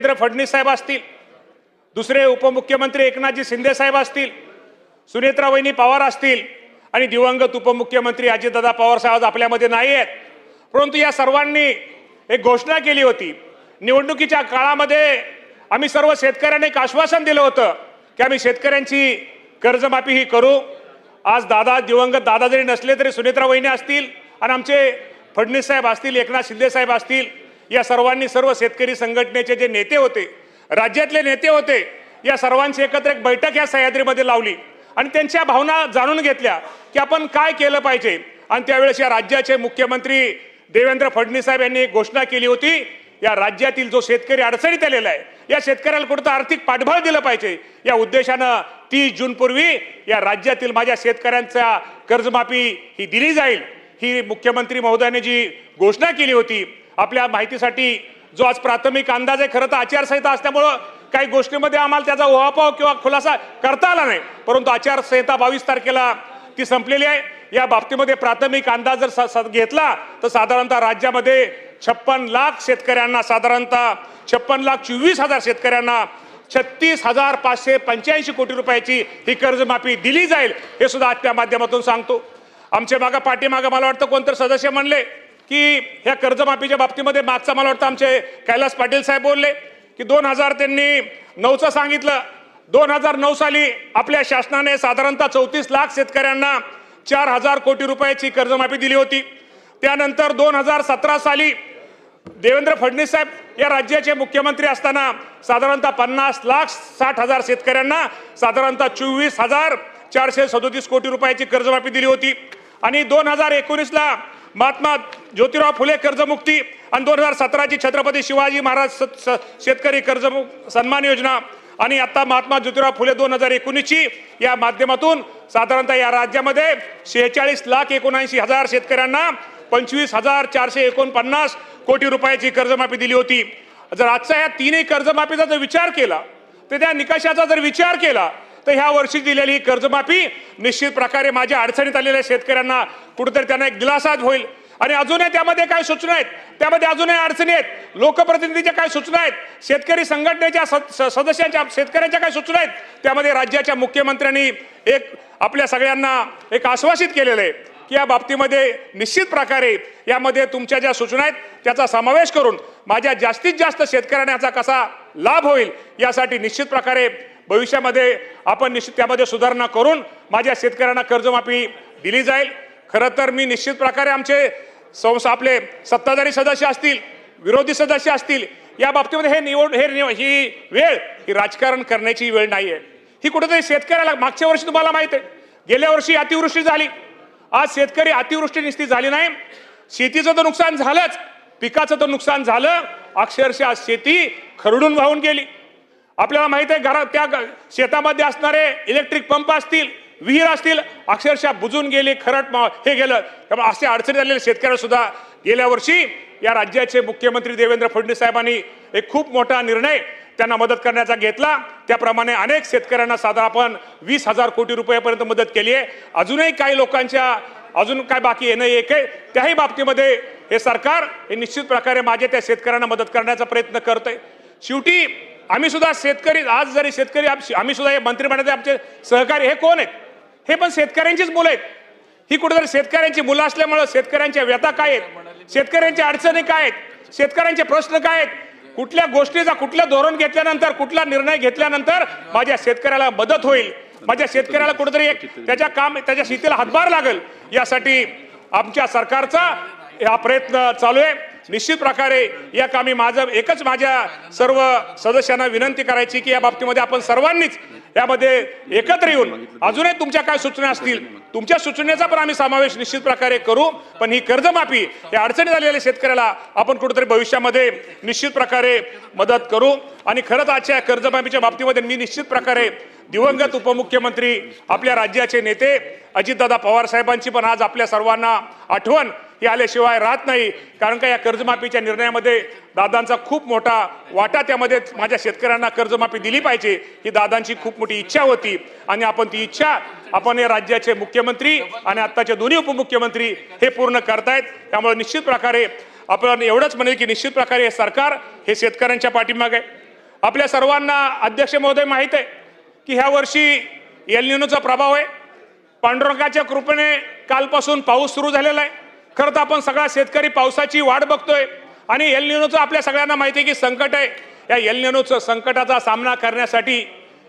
देवेंद्र फडणवीस साहेब असतील, दुसरे उपमुख्यमंत्री एकनाथजी शिंदे साहेब असतील, सुनेत्रा वहिनी पवार असतील आणि दिवंगत उपमुख्यमंत्री अजितदादा पवार साहेब आपल्यामध्ये नाही आहेत. परंतु या सर्वांनी एक घोषणा केली होती. निवडणुकीच्या काळामध्ये आम्ही सर्व शेतकऱ्यांना एक आश्वासन दिलं होतं की आम्ही शेतकऱ्यांची कर्जमाफी ही करू. आज दिवंगत दादा जरी नसले तरी सुनेत्रा वहिनी असतील आणि आमचे फडणवीस साहेब असतील, एकनाथ शिंदे साहेब असतील, या सर्वांनी सर्व शेतकरी संघटनेचे जे नेते होते, राज्यातले नेते होते, या सर्वांची एकत्र एक बैठक या सह्याद्रीमध्ये लावली आणि त्यांच्या भावना जाणून घेतल्या की आपण काय केलं पाहिजे. आणि त्यावेळेस या राज्याचे मुख्यमंत्री देवेंद्र फडणवीस साहेब यांनी एक घोषणा केली होती, या राज्यातील जो शेतकरी अडचणीत आलेला आहे, या शेतकऱ्याला कुठं आर्थिक पाठबळ दिलं पाहिजे. या उद्देशानं 30 जून पूर्वी या राज्यातील माझ्या शेतकऱ्यांचा कर्जमाफी ही दिली जाईल, ही मुख्यमंत्री महोदयाने जी घोषणा केली होती. आपल्या माहितीसाठी जो आज प्राथमिक अंदाज आहे, खरं तर आचारसंहिता असल्यामुळं काही गोष्टींमध्ये आम्हाला त्याचा उहापोह किंवा खुलासा करता आला नाही, परंतु आचारसंहिता 22 तारखेला ती संपलेली आहे. या बाबतीमध्ये प्राथमिक अंदाज जर घेतला तर साधारणतः राज्यामध्ये 56 लाख शेतकऱ्यांना, साधारणतः 56,24,000 शेतकऱ्यांना 36,585 कोटी रुपयाची ही कर्जमाफी दिली जाईल, हे सुद्धा आजच्या माध्यमातून सांगतो. आमच्या पाठीमागं मला वाटतं कोणतरी सदस्य म्हणले की ह्या कर्जमाफीच्या बाबतीमध्ये मागचा मला वाटतं आमचे कैलास पाटील साहेब बोलले की 2000 त्यांनी 9चं सांगितलं. 2009 साली आपल्या शासनाने साधारणतः 34 लाख शेतकऱ्यांना 4,000 कोटी रुपयाची कर्जमाफी दिली होती. त्यानंतर 2017 साली देवेंद्र फडणवीस साहेब या राज्याचे मुख्यमंत्री असताना साधारणतः 50,60,000 शेतकऱ्यांना साधारणतः 24,437 कोटी रुपयाची कर्जमाफी दिली होती. आणि 2019ला महात्मा ज्योतिराव फुले कर्जमुक्ती आणि 2017ची छत्रपती शिवाजी महाराज शेतकरी कर्ज सन्मान योजना आणि आता महात्मा ज्योतिराव फुले 2019ची या माध्यमातून साधारणतः या राज्यामध्ये 46,79,000 शेतकऱ्यांना 25,449 कोटी रुपयाची कर्जमाफी दिली होती. जर आजचा या तीनही कर्जमाफीचा जर विचार केला, तर त्या निकषाचा जर विचार केला, तर ह्या वर्षी दिलेली कर्जमाफी निश्चित प्रकारे माझ्या अडचणीत आलेल्या शेतकऱ्यांना कुठेतरी त्यांना एक दिलासा होईल. आणि अजूनही त्यामध्ये काय सूचना आहेत, त्यामध्ये अजूनही अडचणी आहेत, लोकप्रतिनिधीच्या काय सूचना आहेत, शेतकरी संघटनेच्या सदस्यांच्या शेतकऱ्यांच्या काय सूचना आहेत, त्यामध्ये राज्याच्या मुख्यमंत्र्यांनी एक आपल्या सगळ्यांना एक आश्वासित केलेलं आहे की या बाबतीमध्ये निश्चित प्रकारे यामध्ये तुमच्या ज्या सूचना आहेत त्याचा समावेश करून माझ्या जास्तीत जास्त शेतकऱ्यांना याचा कसा लाभ होईल यासाठी निश्चित प्रकारे भविष्यामध्ये आपण निश्चित त्यामध्ये सुधारणा करून माझ्या शेतकऱ्यांना कर्जमाफी दिली जाईल. खरं तर मी निश्चित प्रकारे आमचे आपले सत्ताधारी सदस्य असतील, विरोधी सदस्य असतील, या बाबतीमध्ये ही वेळ ही राजकारण करण्याची वेळ नाही आहे. ही कुठेतरी शेतकऱ्याला मागच्या वर्षी तुम्हाला माहित आहे, गेल्या वर्षी अतिवृष्टी झाली. आज शेतकरी अतिवृष्टी निश्चित झाली नाही, शेतीचं तर नुकसान झालंच, पिकाचं तर नुकसान झालं, अक्षरशः शेती खरडून वाहून गेली. आपल्याला माहित आहे घरात त्या शेतामध्ये असणारे इलेक्ट्रिक पंप असतील, विहीर असतील, अक्षरशः बुजून गेले, खरड हे गेलं. त्यामुळे असे अडचणी झालेले शेतकऱ्याला सुद्धा गेल्या वर्षी या राज्याचे मुख्यमंत्री देवेंद्र फडणवीस साहेबांनी एक खूप मोठा निर्णय त्यांना मदत करण्याचा घेतला. त्याप्रमाणे अनेक शेतकऱ्यांना साधा आपण 20,000 कोटी रुपयापर्यंत मदत केली आहे. अजूनही काही लोकांच्या अजून काय बाकी येणं एक आहे, त्याही बाबतीमध्ये हे सरकार हे निश्चित प्रकारे माझ्या त्या शेतकऱ्यांना मदत करण्याचा प्रयत्न करत आहे. शेवटी आम्ही सुद्धा शेतकरी, आज जरी शेतकरी आम्ही सुद्धा हे मंत्रिमंडळाचे आमचे सहकारी हे कोण आहेत, हे पण शेतकऱ्यांचीच मुलं आहेत. ही कुठेतरी शेतकऱ्यांची मुलं असल्यामुळे शेतकऱ्यांच्या व्यथा काय आहेत, शेतकऱ्यांच्या अडचणी काय आहेत, शेतकऱ्यांचे प्रश्न काय आहेत, कुठल्या गोष्टीचा कुठलं धोरण घेतल्यानंतर, कुठला निर्णय घेतल्यानंतर माझ्या शेतकऱ्याला मदत होईल, माझ्या शेतकऱ्याला कुठेतरी एक त्याच्या शेतीला हातभार लागेल, यासाठी आमच्या सरकारचा हा प्रयत्न चालू आहे. निश्चित प्रकारे या कामी माझ्या सर्व सदस्यांना विनंती करायची की या बाबतीमध्ये आपण सर्वांनीच यामध्ये एकत्र येऊन अजूनही तुमच्या काय सूचना असतील, तुमच्या सूचनेचा पण आम्ही समावेश निश्चित प्रकारे करू. पण ही कर्जमाफी या अडचणी झालेल्या शेतकऱ्याला आपण कुठेतरी भविष्यामध्ये निश्चित प्रकारे मदत करू. आणि खरंच आजच्या कर्जमाफीच्या बाबतीमध्ये मी निश्चित प्रकारे दिवंगत उपमुख्यमंत्री आपल्या राज्याचे नेते अजितदादा पवार साहेबांची पण आज आपल्या सर्वांना आठवण ही आल्याशिवाय राहत नाही. कारण का या कर्जमाफीच्या निर्णयामध्ये दादांचा खूप मोठा वाटा, त्यामध्ये माझ्या शेतकऱ्यांना कर्जमाफी दिली पाहिजे ही दादांची खूप मोठी इच्छा होती. आणि आपण ती इच्छा आपण या राज्याचे मुख्यमंत्री आणि आत्ताचे दोन्ही उपमुख्यमंत्री हे पूर्ण करतायत. त्यामुळे निश्चित प्रकारे आपण एवढंच म्हणेल की निश्चित प्रकारे हे सरकार हे शेतकऱ्यांच्या पाठीमागे आहे. आपल्या सर्वांना अध्यक्ष महोदय माहीत आहे की ह्या वर्षी एल निनोचा प्रभाव आहे. पांडुरंगाच्या कृपेने कालपासून पाऊस सुरू झालेला आहे. खरं तर आपण सगळा शेतकरी पावसाची वाट बघतोय आणि एल निनोचं आपल्या सगळ्यांना माहिती आहे की संकट आहे. या एल निनोचं संकटाचा सामना करण्यासाठी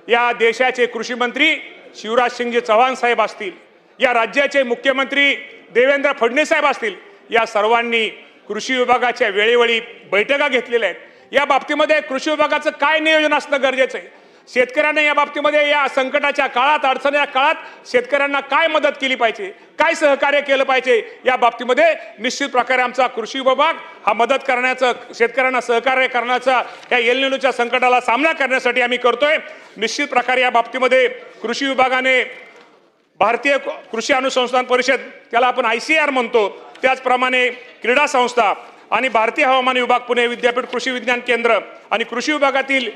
या देशाचे कृषी मंत्री शिवराज सिंगजी चौहान साहेब असतील, या राज्याचे मुख्यमंत्री देवेंद्र फडणवीस साहेब असतील, या सर्वांनी कृषी विभागाच्या वेळोवेळी बैठका घेतलेल्या आहेत. या बाबतीमध्ये कृषी विभागाचं काय नियोजन असणं गरजेचं आहे. शेतकऱ्यांना या बाबतीमध्ये या संकटाच्या काळात, अडचणीच्या काळात शेतकऱ्यांना काय मदत केली पाहिजे, काय सहकार्य केलं पाहिजे, या बाबतीमध्ये निश्चित प्रकारे आमचा कृषी विभाग हा मदत करण्याचं, शेतकऱ्यांना सहकार्य करण्याचा, या एल निनोच्या संकटाला सामना करण्यासाठी आम्ही करतोय. निश्चित प्रकारे या बाबतीमध्ये कृषी विभागाने भारतीय कृषी अनुसंधान परिषद, त्याला आपण ICAR म्हणतो, त्याचप्रमाणे क्रीडा संस्था आणि भारतीय हवामान विभाग, पुणे विद्यापीठ कृषी विज्ञान केंद्र आणि कृषी विभागातील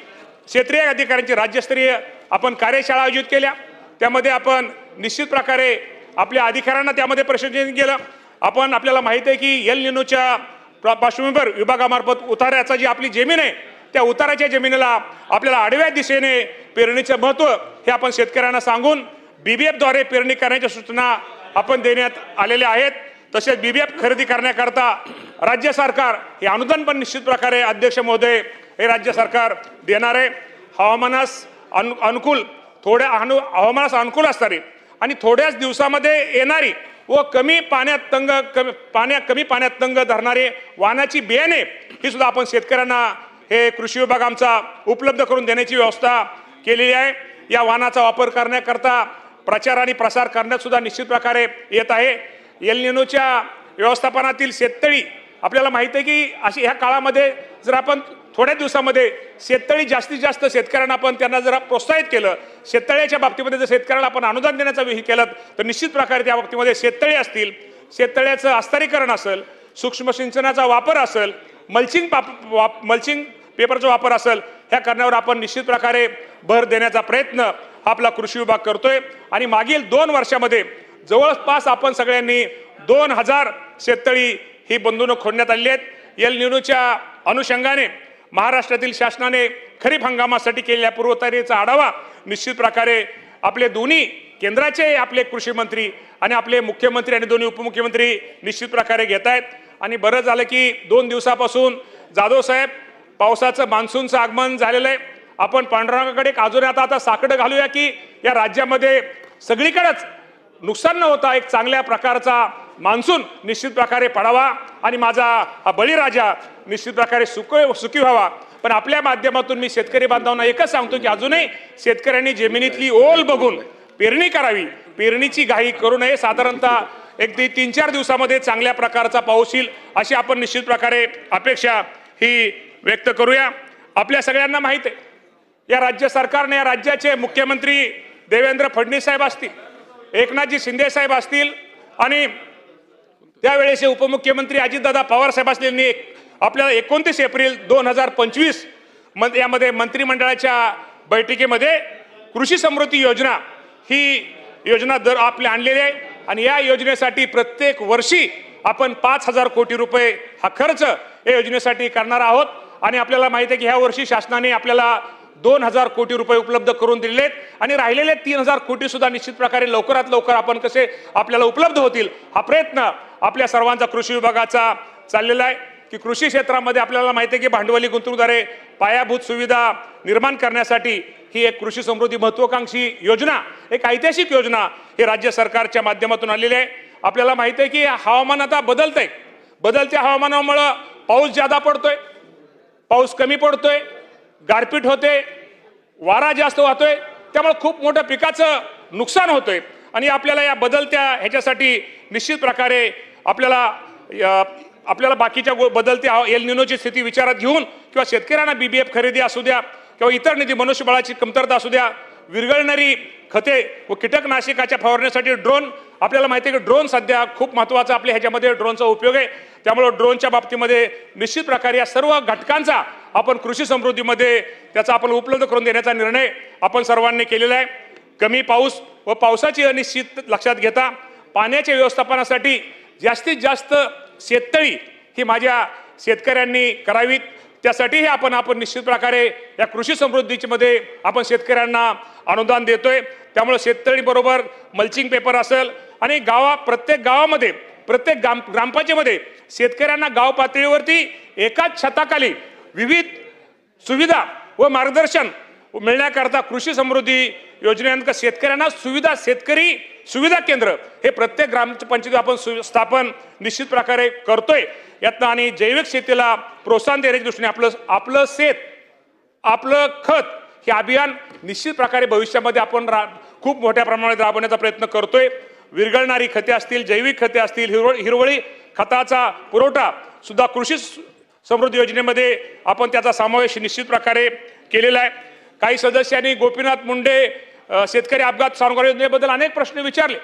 क्षेत्रीय अधिकाऱ्यांची राज्यस्तरीय आपण कार्यशाळा आयोजित केल्या. त्यामध्ये आपण निश्चित प्रकारे आपल्या अधिकाऱ्यांना त्यामध्ये प्रशिक्षण केलं. आपल्याला माहिती आहे की एल निनोच्या पार्श्वभूमीवर विभागामार्फत उतार्याचा जी आपली जमीन आहे, त्या उताराच्या जमिनीला आपल्याला आडव्या दिशेने पेरणीचं महत्त्व हे आपण शेतकऱ्यांना सांगून BBF द्वारे पेरणी करण्याच्या सूचना आपण देण्यात आलेल्या आहेत. तसेच BBF खरेदी करण्याकरता राज्य सरकार हे अनुदान पण निश्चित प्रकारे अध्यक्ष महोदय हे राज्य सरकार देणार आहे. हवामानास अनुकूल, हवामानास अनुकूल असणारी आणि थोड्याच दिवसामध्ये येणारी व कमी पाण्यात तंग धरणारे वाहनाची बियाणे ही सुद्धा आपण शेतकऱ्यांना हे कृषी विभाग आमचा उपलब्ध करून देण्याची व्यवस्था केलेली आहे. या वाहनाचा वापर करण्याकरता प्रचार आणि प्रसार करण्यात सुद्धा निश्चित प्रकारे येत आहे. एल निनोच्या व्यवस्थापनातील शेततळी आपल्याला माहिती आहे की अशी ह्या काळामध्ये जर आपण थोड्या दिवसामध्ये शेततळी जास्तीत जास्त शेतकऱ्यांना आपण त्यांना जर प्रोत्साहित केलं, शेततळ्याच्या बाबतीमध्ये जर शेतकऱ्याला आपण अनुदान देण्याचा हे केलं तर निश्चित प्रकारे त्या बाबतीमध्ये शेततळी असतील, शेततळ्याचं आस्तरीकरण असेल, सूक्ष्म सिंचनाचा वापर असेल, मल्चिंग पेपरचा वापर असेल, ह्या करण्यावर आपण निश्चित प्रकारे भर देण्याचा प्रयत्न आपला कृषी विभाग करतोय. आणि मागील 2 वर्षामध्ये जवळपास आपण सगळ्यांनी 2000 शेततळी ही बंधनं खोदण्यात आली आहेत. एल निनोच्या अनुषंगाने महाराष्ट्रातील शासनाने खरीप हंगामासाठी केलेल्या पूर्वतयारीचा आढावा निश्चित प्रकारे आपले दोन्ही केंद्राचे आपले कृषी मंत्री आणि आपले मुख्यमंत्री आणि दोन्ही उपमुख्यमंत्री निश्चित प्रकारे घेत आहेत. आणि बरं झालं की 2 दिवसापासून जाधव साहेब पावसाचं मान्सूनचं आगमन झालेलं आहे. आपण पांडुरंगाकडे अजून आता साकडं घालूया की या राज्यामध्ये सगळीकडेच नुकसान न होता एक चांगल्या प्रकारचा मान्सून निश्चित प्रकारे पडावा आणि माझा हा बळीराजा निश्चित प्रकारे सुखी व्हावा. पण आपल्या माध्यमातून मी शेतकरी बांधवांना एकच सांगतो की अजूनही शेतकऱ्यांनी जमिनीतली ओल बघून पेरणी करावी, पेरणीची घाई करू नये. साधारणतः 3-4 दिवसामध्ये चांगल्या प्रकारचा पाऊस येईल अशी आपण निश्चित प्रकारे अपेक्षा ही व्यक्त करूया. आपल्या सगळ्यांना माहिती आहे या राज्य सरकारने, या राज्याचे मुख्यमंत्री देवेंद्र फडणवीस साहेब असतील, एकनाथजी शिंदे साहेब असतील आणि त्यावेळेचे उपमुख्यमंत्री अजितदादा पवार साहेब असतील, आपल्याला 29 एप्रिल 2025 यामध्ये मंत्रिमंडळाच्या बैठकीमध्ये कृषी समृद्धी योजना ही योजना आपल्या आणलेली आहे. आणि या योजनेसाठी प्रत्येक वर्षी आपण 5000 कोटी रुपये हा खर्च या योजनेसाठी करणार आहोत. आणि आपल्याला माहिती आहे की ह्या वर्षी शासनाने आपल्याला 2000 कोटी रुपये उपलब्ध करून दिलेत आणि राहिलेले 3000 कोटी सुद्धा निश्चित प्रकारे लवकरात लवकर आपण कसे आपल्याला उपलब्ध होतील हा प्रयत्न आपल्या सर्वांचा कृषी विभागाचा चाललेला आहे. की कृषी क्षेत्रामध्ये आपल्याला माहिती आहे की भांडवली गुंतवणूकदारे पायाभूत सुविधा निर्माण करण्यासाठी ही एक कृषी समृद्धी महत्त्वाकांक्षी योजना, एक ऐतिहासिक योजना हे राज्य सरकारच्या माध्यमातून आलेली आहे. आपल्याला माहिती आहे की हवामान आता बदलतंय, बदलत्या हवामानामुळे पाऊस ज्यादा पडतोय, पाऊस कमी पडतोय, गारपीट होते, वारा जास्त वाहतोय, त्यामुळे खूप मोठं पिकाचं नुकसान होतंय. आणि आपल्याला या बदलत्या ह्याच्यासाठी निश्चित प्रकारे आपल्याला बाकीच्या बदलत्या एल निनोची स्थिती विचारात घेऊन किंवा शेतकऱ्यांना BBF खरेदी असू द्या किंवा इतर निधी, मनुष्यबळाची कमतरता असू द्या, विरघळणारी खते व कीटकनाशकाच्या फवारण्यासाठी ड्रोन, आपल्याला माहिती आहे की ड्रोन सध्या खूप महत्त्वाचा आपल्या ह्याच्यामध्ये ड्रोनचा उपयोग आहे. त्यामुळे ड्रोनच्या बाबतीमध्ये निश्चित प्रकारे या सर्व घटकांचा आपण कृषी समृद्धीमध्ये त्याचा आपण उपलब्ध करून देण्याचा निर्णय आपण सर्वांनी केलेला आहे. कमी पाऊस व पावसाची अनिश्चित लक्षात घेता पाण्याच्या व्यवस्थापनासाठी जास्तीत जास्त शेततळी ही माझ्या शेतकऱ्यांनी करावीत. त्यासाठीही आपण निश्चित प्रकारे या कृषी समृद्धीमध्ये आपण शेतकऱ्यांना अनुदान देतोय। त्यामुळे शेततळी बरोबर मल्चिंग पेपर असेल आणि प्रत्येक गावामध्ये प्रत्येक ग्रामपंचायतीमध्ये शेतकऱ्यांना गाव पातळीवरती एकाच छताखाली विविध सुविधा व मार्गदर्शन मिळण्याकरता कृषी समृद्धी योजनेअंतर्गत शेतकऱ्यांना शेतकरी सुविधा केंद्र हे प्रत्येक ग्रामपंचायतीत आपण स्थापन निश्चित प्रकारे करतोय यातनं। आणि जैविक शेतीला प्रोत्साहन देण्याच्या दृष्टीने आपलं शेत आपलं खत हे अभियान निश्चित प्रकारे भविष्यामध्ये आपण खूप मोठ्या प्रमाणात राबवण्याचा प्रयत्न करतोय। विरघळणारी खते असतील, जैविक खते असतील, हिरवळी खताचा पुरवठा सुद्धा कृषी समृद्धी योजनेमध्ये आपण त्याचा समावेश निश्चित प्रकारे केलेला आहे। काही सदस्यांनी गोपीनाथ मुंडे शेतकरी अपघात सानुग्रह योजनेबद्दल अनेक प्रश्न विचारले।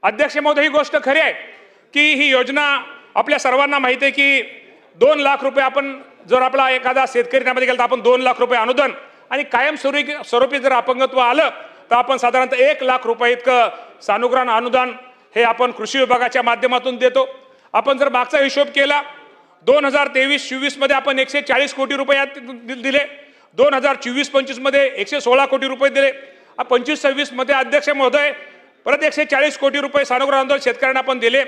अध्यक्ष महोदय, ही गोष्ट खरी आहे की ही योजना आपल्या सर्वांना माहिती आहे की 2 लाख रुपये आपण जर आपला एखादा शेतकरी त्यामध्ये गेला तर आपण 2 लाख रुपये अनुदान आणि कायमस्वरूपी जर अपंगत्व आलं तर आपण साधारणतः 1 लाख रुपये इतकं सानुग्रह अनुदान हे आपण कृषी विभागाच्या माध्यमातून देतो। आपण जर मागचा हिशोब केला 2023-24 मध्ये आपण 140 कोटी रुपये दिले, 2024-25 मध्ये 116 कोटी रुपये दिले, 25-26 मध्ये अध्यक्ष महोदय परत 140 कोटी रुपये सानुग्रह अनुदान शेतकऱ्यांना आपण दिले।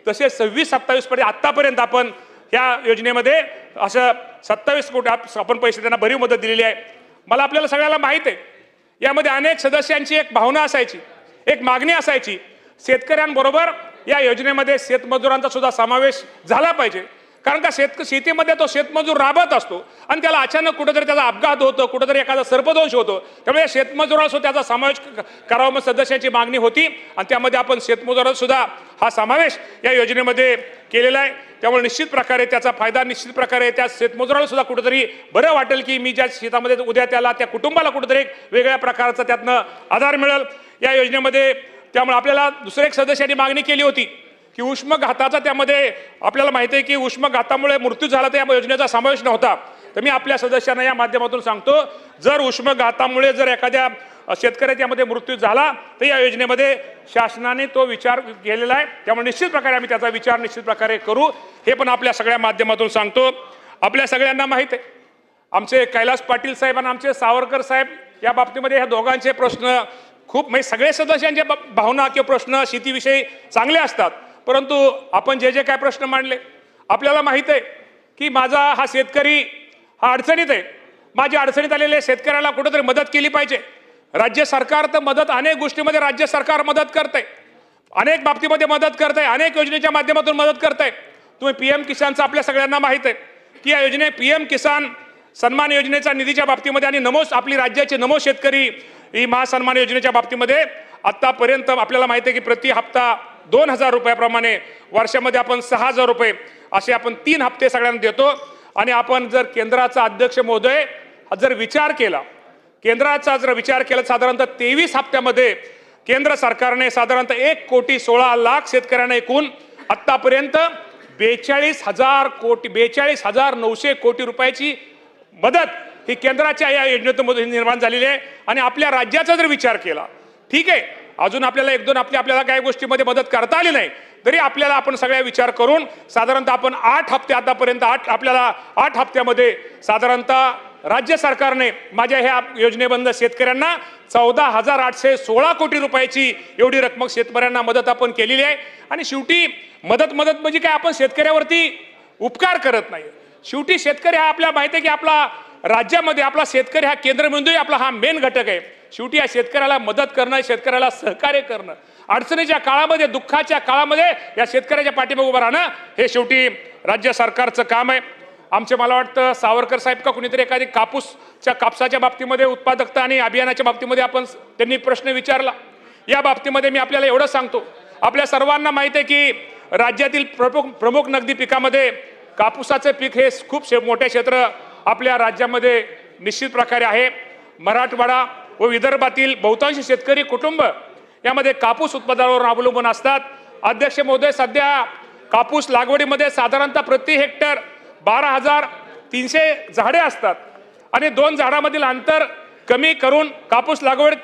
तसे 26-27 मध्ये आतापर्यंत आपण या योजनेमध्ये असं 27 कोटी आपण पैसे त्यांना भरीव मदत दिलेली आहे। मला आपल्याला सगळ्याला माहित आहे यामध्ये अनेक सदस्यांची एक भावना असायची, एक मागणी असायची, शेतकऱ्यांबरोबर या योजनेमध्ये शेतमजुरांचा सुद्धा समावेश झाला पाहिजे। कारण का शेतीमध्ये तो शेतमजूर राबत असतो आणि त्याला अचानक कुठेतरी त्याचा अपघात होतो, कुठेतरी एखादा सर्पदोष होतो, त्यामुळे शेतमजुरांसुद्धा त्याचा समावेश करावा म्हणून सदस्यांची मागणी होती आणि त्यामध्ये आपण शेतमजुरांचा सुद्धा हा समावेश या योजनेमध्ये केलेला आहे। त्यामुळे निश्चित प्रकारे त्याचा फायदा निश्चित प्रकारे त्या शेतमजुराला सुद्धा कुठेतरी बरं वाटेल की मी ज्या शेतामध्ये उद्या त्याला त्या कुटुंबाला कुठेतरी एक वेगळ्या प्रकारचा त्यातनं आधार मिळेल या योजनेमध्ये। त्यामुळे आपल्याला दुसऱ्या एक सदस्यांनी मागणी केली होती की उष्माघाताचा त्यामध्ये आपल्याला माहिती आहे की उष्माघातामुळे मृत्यू झाला तर या योजनेचा समावेश नव्हता। तर मी आपल्या सदस्यांना या माध्यमातून सांगतो जर उष्माघातामुळे जर एखाद्या शेतकऱ्याच्या यामध्ये मृत्यू झाला तर या योजनेमध्ये शासनाने तो विचार केलेला आहे। त्यामुळे निश्चित प्रकारे आम्ही त्याचा विचार निश्चित प्रकारे करू हे पण आपल्या सगळ्या माध्यमातून सांगतो। आपल्या सगळ्यांना माहित आहे आमचे कैलास पाटील साहेब आणि आमचे सावरकर साहेब या बाबतीमध्ये ह्या दोघांचे प्रश्न खूप म्हणजे सगळे सदस्यांचे भावना किंवा प्रश्न शेतीविषयी चांगले असतात, परंतु आपण जे काय प्रश्न मांडले आपल्याला माहित आहे की माझा हा शेतकरी हा अडचणीत आहे, माझ्या अडचणीत आलेल्या शेतकऱ्याला कुठेतरी मदत केली पाहिजे। राज्य सरकार तर मदत अनेक गोष्टीमध्ये राज्य सरकार मदत करते, अनेक बाबतीमध्ये मदत करते, अनेक योजनेच्या माध्यमातून मदत करते। तुम्ही पीएम किसानचं आपल्या सगळ्यांना माहित आहे की या योजने पीएम किसान सन्मान योजनेच्या निधीच्या बाबतीमध्ये आणि नमो आपली राज्याचे नमो शेतकरी ही महासन्मान योजनेच्या बाबतीमध्ये आतापर्यंत आपल्याला माहिती आहे की प्रति हप्ता 2000 रुपयाप्रमाणे वर्षामध्ये आपण 6000 रुपये असे आपण 3 हप्ते सगळ्यांना देतो। आणि आपण जर केंद्राचा अध्यक्ष महोदय जर विचार केला साधारणतः 23 हप्त्यामध्ये केंद्र सरकारने साधारणतः 1,16,00,000 शेतकऱ्यांना एकूण आतापर्यंत 42,900 कोटी रुपयाची मदत ही केंद्राच्या या योजनेतून निर्माण झालेली आहे। आणि आपल्या राज्याचा जर विचार केला ठीक आहे अजून आपल्याला 1-2 आपल्याला काही गोष्टीमध्ये मदत करता आली नाही तरी आपल्याला आपण सगळ्या विचार करून साधारणतः आपण 8 हप्ते आतापर्यंत आपल्याला 8 हप्त्यामध्ये साधारणतः राज्य सरकारने माझ्या ह्या योजनेबंद शेतकऱ्यांना 14,816 कोटी रुपयाची एवढी रक्कम शेतकऱ्यांना मदत आपण केलेली आहे। आणि शेवटी मदत म्हणजे काय आपण शेतकऱ्यावरती उपकार करत नाही, शेवटी शेतकरी हा आपल्याला माहिती आहे की आपला राज्यामध्ये आपला शेतकरी हा केंद्रबिंदू आपला हा मेन घटक आहे। शेवटी या शेतकऱ्याला मदत करणं, शेतकऱ्याला सहकार्य करणं, अडचणीच्या काळामध्ये दुःखाच्या काळामध्ये या शेतकऱ्याच्या पाठीमागे उभं राहणं हे शेवटी राज्य सरकारचं काम आहे। आमचे मला वाटतं सावरकर साहेब का कुणीतरी एखादी कापसाच्या बाबतीमध्ये उत्पादकता आणि अभियानाच्या बाबतीमध्ये त्यांनी प्रश्न विचारला। या बाबतीमध्ये मी आपल्याला एवढं सांगतो आपल्या सर्वांना माहिती आहे की राज्यातील प्रमुख नगदी पिकामध्ये कापूसाचे पीक हे खूप मोठे क्षेत्र आपल्या राज्यामध्ये निश्चित प्रकारे आहे। मराठवाडा व विदर्भातील बहुतांश शेतकरी कुटुंब यामध्ये कापूस उत्पादनावर अवलंबून असतात। अध्यक्ष महोदय सध्या कापूस लागवडीमध्ये साधारणतः प्रति हेक्टर 12,300 झाडे असतात आणि 2 झाडामधील अंतर कमी करून कापूस लागवड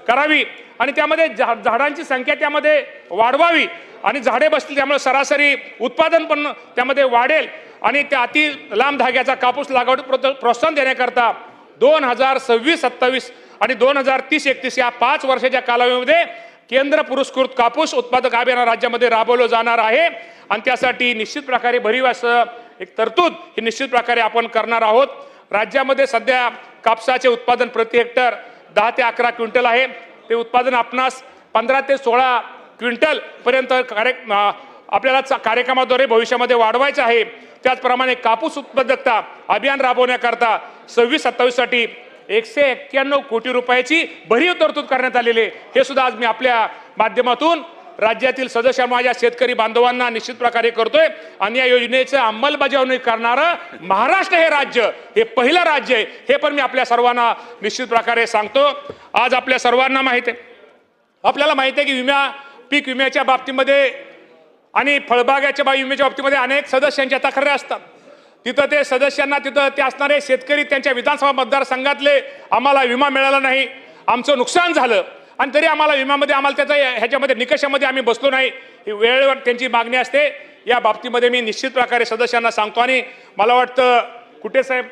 करावी आणि त्यामध्ये झाडांची संख्या त्यामध्ये वाढवावी आणि झाडे बसतील त्यामुळे सरासरी उत्पादन पण त्यामध्ये वाढेल आणि त्या अति लांब धाग्याचा कापूस लागवड प्रोत्साहन देण्याकरता 2026-27 आणि 2030-31 या 5 वर्षाच्या कालावधीमध्ये केंद्र पुरस्कृत कापूस उत्पादक अभियान राज्यामध्ये राबवलं जाणार आहे आणि त्यासाठी निश्चित प्रकारे भरीव असं एक तरतूद ही निश्चित प्रकारे आपण करणार आहोत। राज्यामध्ये सध्या कापसाचे उत्पादन प्रति हेक्टर 10 ते 11 क्विंटल आहे। ते उत्पादन आपणास 15 ते 16 क्विंटल पर्यंत आपल्याला कार्यक्रमाद्वारे भविष्यामध्ये वाढवायचं आहे। त्याचप्रमाणे कापूस उत्पादकता अभियान राबवण्याकरता 26-27 साठी 191 कोटी रुपयाची भरीव तरतूद करण्यात आलेली आहे। हे सुद्धा आज मी आपल्या माध्यमातून राज्यातील सदस्य माझ्या शेतकरी बांधवांना निश्चित प्रकारे करतोय आणि या योजनेचं अंमलबजावणी करणारं महाराष्ट्र हे राज्य हे पहिलं राज्य आहे, हे पण मी आपल्या सर्वांना निश्चित प्रकारे सांगतो। आज आपल्या सर्वांना माहिती आहे, आपल्याला माहिती आहे की पीक विम्याच्या बाबतीमध्ये आणि फळबागाच्या विम्याच्या बाबतीमध्ये अनेक सदस्यांच्या तक्रारी असतात। तिथं ते सदस्यांना तिथं ते असणारे शेतकरी त्यांच्या विधानसभा मतदारसंघातले आम्हाला विमा मिळाला नाही, आमचं नुकसान झालं आणि तरी आम्हाला विम्यामध्ये आम्हाला त्याचा ह्याच्यामध्ये निकषामध्ये आम्ही बसलो नाही, ही वेळेवर त्यांची मागणी असते। या बाबतीमध्ये मी निश्चित प्रकारे सदस्यांना सांगतो आणि मला वाटतं कुठे साहेब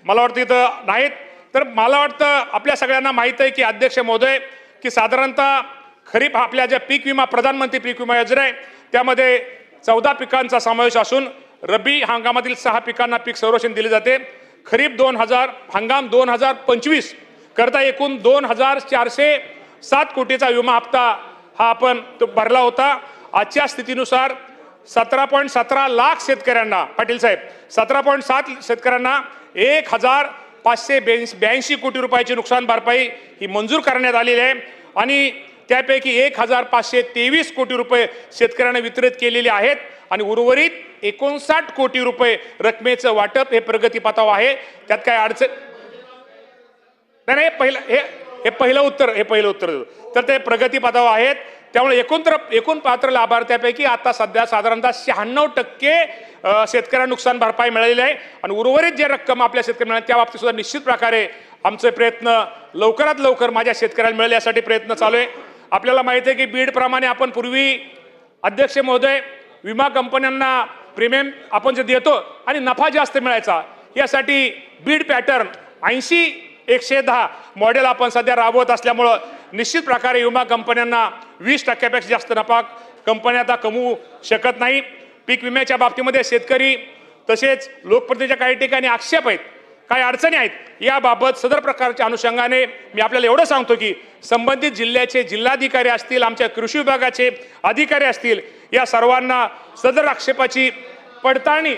मला वाटतं इथं नाहीत, तर मला वाटतं आपल्या सगळ्यांना माहीत आहे की अध्यक्ष महोदय की साधारणतः खरीप आपल्या ज्या पीक विमा प्रधानमंत्री पीक विमा योजना आहे त्यामध्ये 14 पिकांचा समावेश असून रब्बी हंगामातील 6 पिकांना पीक संरक्षण दिले जाते। खरीप हंगाम 2025 करता एकूण 2407 कोटीचा विमा हप्ता हा आपण तो भरला होता। आजच्या स्थितीनुसार 17.17 लाख शेतकऱ्यांना पाटील साहेब 17.7 शेतकऱ्यांना 1582 कोटी रुपयाची नुकसान भरपाई ही मंजूर करण्यात आलेली आहे आणि त्यापैकी 1523 कोटी रुपये शेतकऱ्यांना वितरित केलेले आहेत आणि उर्वरित 59 कोटी रुपये रकमेचं वाटप हे प्रगतीपथावर आहे। त्यात काय अडचण नाही, हे पहिलं उत्तर तर ते प्रगतीपथावर आहेत। त्यामुळे एकूण पात्र लाभार्थ्यापैकी आता सध्या साधारणतः 96% शेतकऱ्यांना नुकसान भरपाई मिळालेली आहे आणि उर्वरित जे रक्कम आपल्या शेतकऱ्यांना मिळाली त्या बाबतीत सुद्धा निश्चित प्रकारे आमचे प्रयत्न लवकरात लवकर माझ्या शेतकऱ्यांना मिळेल यासाठी प्रयत्न चालू आहे। आपल्याला माहिती आहे की बीड प्रमाणे आपण पूर्वी अध्यक्ष महोदय विमा कंपन्यांना प्रीमियम आपण जे देतो आणि नफा जास्त मिळायचा, यासाठी बीड पॅटर्न 80-110 मॉडेल आपण सध्या राबवत असल्यामुळं निश्चित प्रकारे विमा कंपन्यांना 20% जास्त नफा कंपन्या आता कमवू शकत नाही। पीक विम्याच्या बाबतीमध्ये शेतकरी तसेच लोकप्रतिनिधीच्या काही ठिकाणी आक्षेप आहेत, काही अडचणी आहेत, याबाबत सदर प्रकारच्या अनुषंगाने मी आपल्याला एवढं सांगतो की संबंधित जिल्ह्याचे जिल्हाधिकारी असतील, आमच्या कृषी विभागाचे अधिकारी असतील, या सर्वांना सदर आक्षेपाची पडताळणी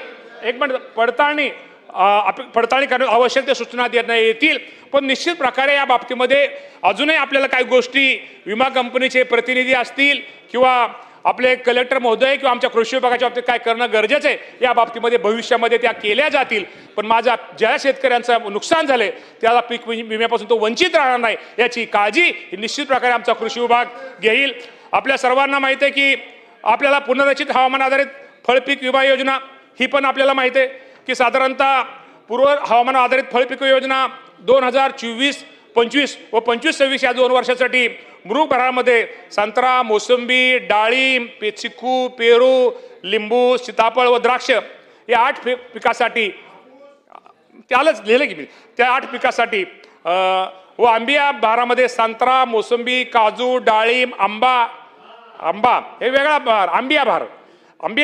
करणे आवश्यक ते सूचना देण्यात येतील। पण निश्चित प्रकारे या बाबतीमध्ये अजूनही आपल्याला काही गोष्टी विमा कंपनीचे प्रतिनिधी असतील किंवा आपले कलेक्टर महोदय किंवा आमच्या कृषी विभागाच्या बाबतीत काय करणं गरजेचं आहे, या बाबतीमध्ये भविष्यामध्ये त्या केल्या जातील। पण माझा ज्या शेतकऱ्यांचं नुकसान झालंय त्याला पीक विम्यापासून तो वंचित राहणार नाही याची काळजी ही निश्चित प्रकारे आमचा कृषी विभाग घेईल। आपल्या सर्वांना माहिती आहे की आपल्याला पुनर्रचित हवामान आधारित फळपीक विमा योजना ही पण आपल्याला माहिती आहे की साधारणतः पूर्व हवामान आधारित फळपीक योजना 2024-25 व 25-26 या 2 वर्षासाठी मृगभरामध्ये संत्रा, मोसंबी, डाळिंब, चिक्कू, पेरू, लिंबू, सीताफळ व द्राक्ष या 8 पिकासाठी त्यालाच लिहिलं की मी त्या 8 पिकासाठी व आंबिया बहारामध्ये संत्रा, मोसंबी, काजू, डाळिंब, आंबा हे वेगळा बहार, आंबिया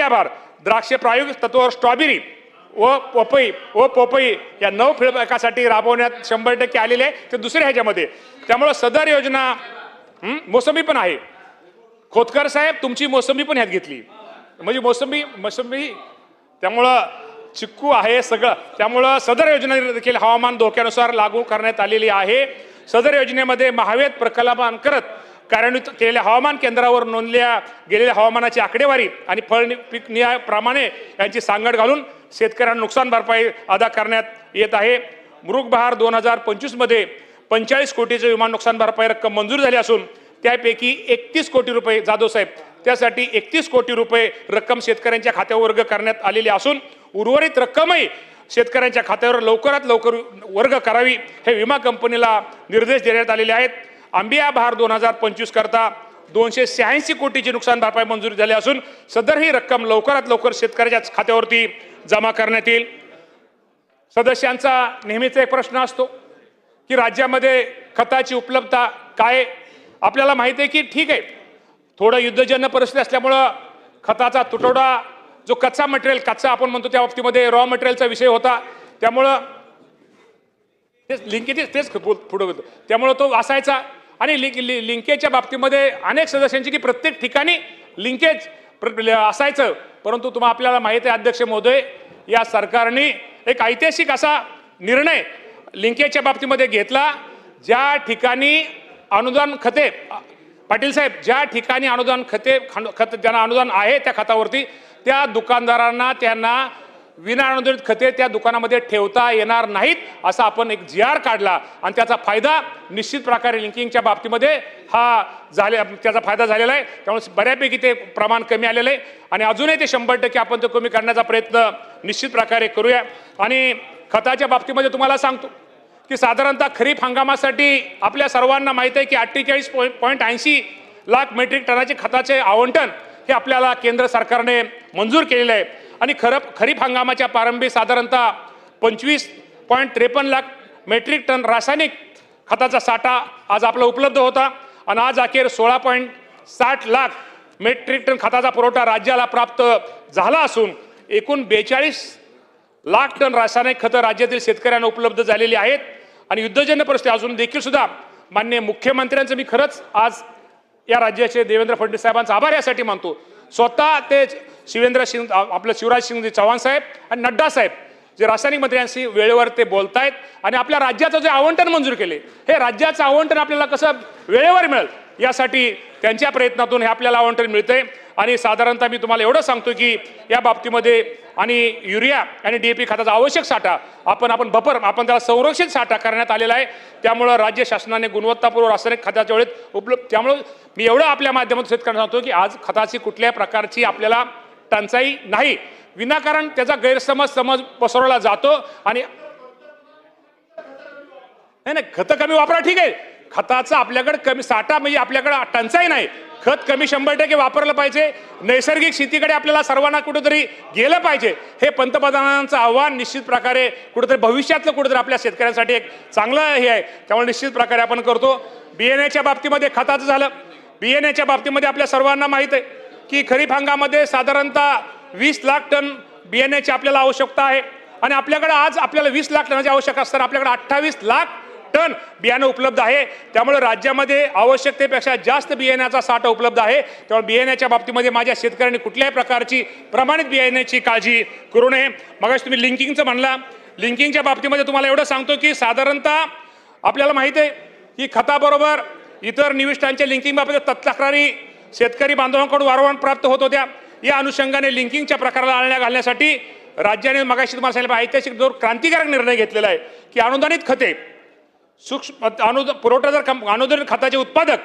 बहार, द्राक्ष प्रायोगिक तत्वावर स्ट्रॉबेरी व पोपई या 9 पिकासाठी राबवण्यात 100% आलेले आहे, ते दुसऱ्या ह्याच्यामध्ये। त्यामुळे सदर योजना मोसंबी पण आहे। खोतकर साहेब तुमची मोसंबी पण ह्यात घेतली, म्हणजे मोसंबी त्यामुळं चिक्कू आहे सगळं। त्यामुळं सदर योजना देखील हवामान धोक्यानुसार लागू करण्यात आलेली आहे। सदर योजनेमध्ये महावेत प्रकल्पान करत कार्यान्वित केलेल्या हवामान केंद्रावर नोंदल्या गेलेल्या हवामानाची आकडेवारी आणि फळ पीक नियाप्रमाणे यांची सांगड घालून शेतकऱ्यांना नुकसान भरपाई अदा करण्यात येत आहे। मृगबहार 2025 मध्ये 45 कोटीचे विमा नुकसान भरपाई रक्कम मंजूर झाली असून त्यापैकी 31 कोटी रुपये जाधव साहेब त्यासाठी 31 कोटी रुपये रक्कम शेतकऱ्यांच्या खात्यावर वर्ग करण्यात आलेली असून उर्वरित रक्कमही शेतकऱ्यांच्या खात्यावर लवकरात लवकर वर्ग करावी हे विमा कंपनीला निर्देश देण्यात आलेले आहेत। आंबिया बहार 2025 करता 286 कोटीची नुकसान भरपाई मंजूर झाली असून सदर ही रक्कम लवकरात लवकर शेतकऱ्याच्या खात्यावरती जमा करण्यात येईल। सदस्यांचा नेहमीचा एक प्रश्न असतो की राज्यामध्ये खताची उपलब्धता काय। आपल्याला माहिती आहे की ठीक आहे, थोडं युद्धजन्य परिस्थिती असल्यामुळं खताचा तुटवडा, जो कच्चा मटेरियल, कच्चा आपण म्हणतो त्या बाबतीमध्ये रॉ मटेरियलचा विषय होता, त्यामुळं तेच लिंकेज तेच पुढे होतं, त्यामुळं तो असायचा। आणि लिंकेजच्या बाबतीमध्ये अनेक सदस्यांची की प्रत्येक ठिकाणी लिंकेज असायचं, परंतु आपल्याला माहिती आहे अध्यक्ष महोदय, या सरकारने एक ऐतिहासिक असा निर्णय लिंकेजच्या बाबतीमध्ये घेतला। ज्या ठिकाणी अनुदान खते, पाटील साहेब, ज्या ठिकाणी अनुदान खत ज्यांना अनुदान आहे त्या खतावरती त्या दुकानदारांना त्यांना विना अनुदानित खते त्या दुकानामध्ये ठेवता येणार नाहीत, असा आपण एक GR काढला आणि त्याचा फायदा निश्चित प्रकारे लिंकिंगच्या बाबतीमध्ये त्याचा फायदा झालेला आहे। त्यामुळे बऱ्यापैकी ते प्रमाण कमी आलेलं आहे आणि अजूनही ते 100% आपण ते कमी करण्याचा प्रयत्न निश्चित प्रकारे करूया। आणि खताच्या बाबतीमध्ये तुम्हाला सांगतो की साधारणतः खरीप हंगामासाठी आपल्या सर्वांना माहिती आहे की 48.80 लाख मेट्रिक टनाचे खताचे आवंटन हे आपल्याला केंद्र सरकारने मंजूर केलेलं आहे आणि खरीप हंगामाच्या प्रारंभी साधारणतः 25.53 लाख मेट्रिक टन रासायनिक खताचा साठा आज आपला उपलब्ध होता आणि आज अखेर 16.60 लाख मेट्रिक टन खताचा पुरवठा राज्याला प्राप्त झाला असून एकूण 42 लाख टन रासायनिक खतं राज्यातील शेतकऱ्यांना उपलब्ध झालेली आहेत। आणि युद्धजन्य परिस्थिती अजून देखील सुद्धा माननीय मुख्यमंत्र्यांचं मी खरंच आज या राज्याचे देवेंद्र फडणवीस साहेबांचा आभार यासाठी मानतो। स्वतः ते शिवराज सिंग चौहान साहेब आणि नड्डा साहेब जे रासायनिक मंत्र्यांशी वेळेवर ते बोलतायत आणि आपल्या राज्याचं जे आवंटन मंजूर केले, हे राज्याचं आवंटन आपल्याला कसं वेळेवर मिळेल यासाठी त्यांच्या प्रयत्नातून हे आपल्याला आवंटन मिळते। आणि साधारणतः मी तुम्हाला एवढं सांगतो की या बाबतीमध्ये आणि युरिया आणि DAP खताचा आवश्यक साठा आपण त्याला संरक्षित साठा करण्यात आलेला आहे। त्यामुळे राज्य शासनाने गुणवत्तापूर्ण रासायनिक खताच्या वेळेत उपलब्ध, त्यामुळे मी एवढं आपल्या माध्यमातून शेतकऱ्यांना सांगतो की आज खताची कुठल्याही प्रकारची आपल्याला टंचाई नाही, विनाकारण त्याचा गैरसमज पसरवला जातो। आणि नाही खतं कमी वापरा, ठीक आहे, खताचा आपल्याकडे कमी साठा म्हणजे आपल्याकडे टंचाई नाही, खत कमी 100% वापरलं पाहिजे, नैसर्गिक शेतीकडे आपल्याला सर्वांना कुठेतरी गेलं पाहिजे, हे पंतप्रधानांचं आव्हान निश्चित प्रकारे कुठेतरी भविष्यातलं कुठेतरी आपल्या शेतकऱ्यांसाठी एक चांगलं हे आहे। त्यामुळे निश्चित प्रकारे आपण करतो। बियाण्याच्या बाबतीमध्ये खताचं झालं, बियाण्याच्या बाबतीमध्ये आपल्या सर्वांना माहित आहे की खरीप हंगामामध्ये साधारणतः 20 लाख टन बियाण्याची आपल्याला आवश्यकता आहे आणि आपल्याकडे आज आपल्याला 20 लाख टनाची आवश्यकता असताना आपल्याकडे 28 लाख टन बियाणं उपलब्ध आहे। त्यामुळे राज्यामध्ये आवश्यकतेपेक्षा जास्त बियाण्याचा साठा उपलब्ध आहे। त्यामुळे बियाण्याच्या बाबतीमध्ये माझ्या शेतकऱ्यांनी कुठल्याही प्रकारची प्रमाणित बियाण्याची काळजी करू नये। मगाशी तुम्ही लिंकिंगचं म्हणला, लिंकिंगच्या बाबतीमध्ये तुम्हाला एवढं सांगतो की साधारणतः आपल्याला माहिती आहे की खताबरोबर इतर निविष्ठांच्या लिंकिंग बाबतीत तक्रारी शेतकरी बांधवांकडून वारंवार प्राप्त होत होत्या। या अनुषंगाने लिंकिंगच्या प्रकाराला आळा घालण्यासाठी राज्याने मगाशी तुम्हाला सांगितलं ऐतिहासिक जो क्रांतिकारक निर्णय घेतलेला आहे की अनुदानित खते सूक्ष्म पुरवठादार अनुदानित खताचे उत्पादक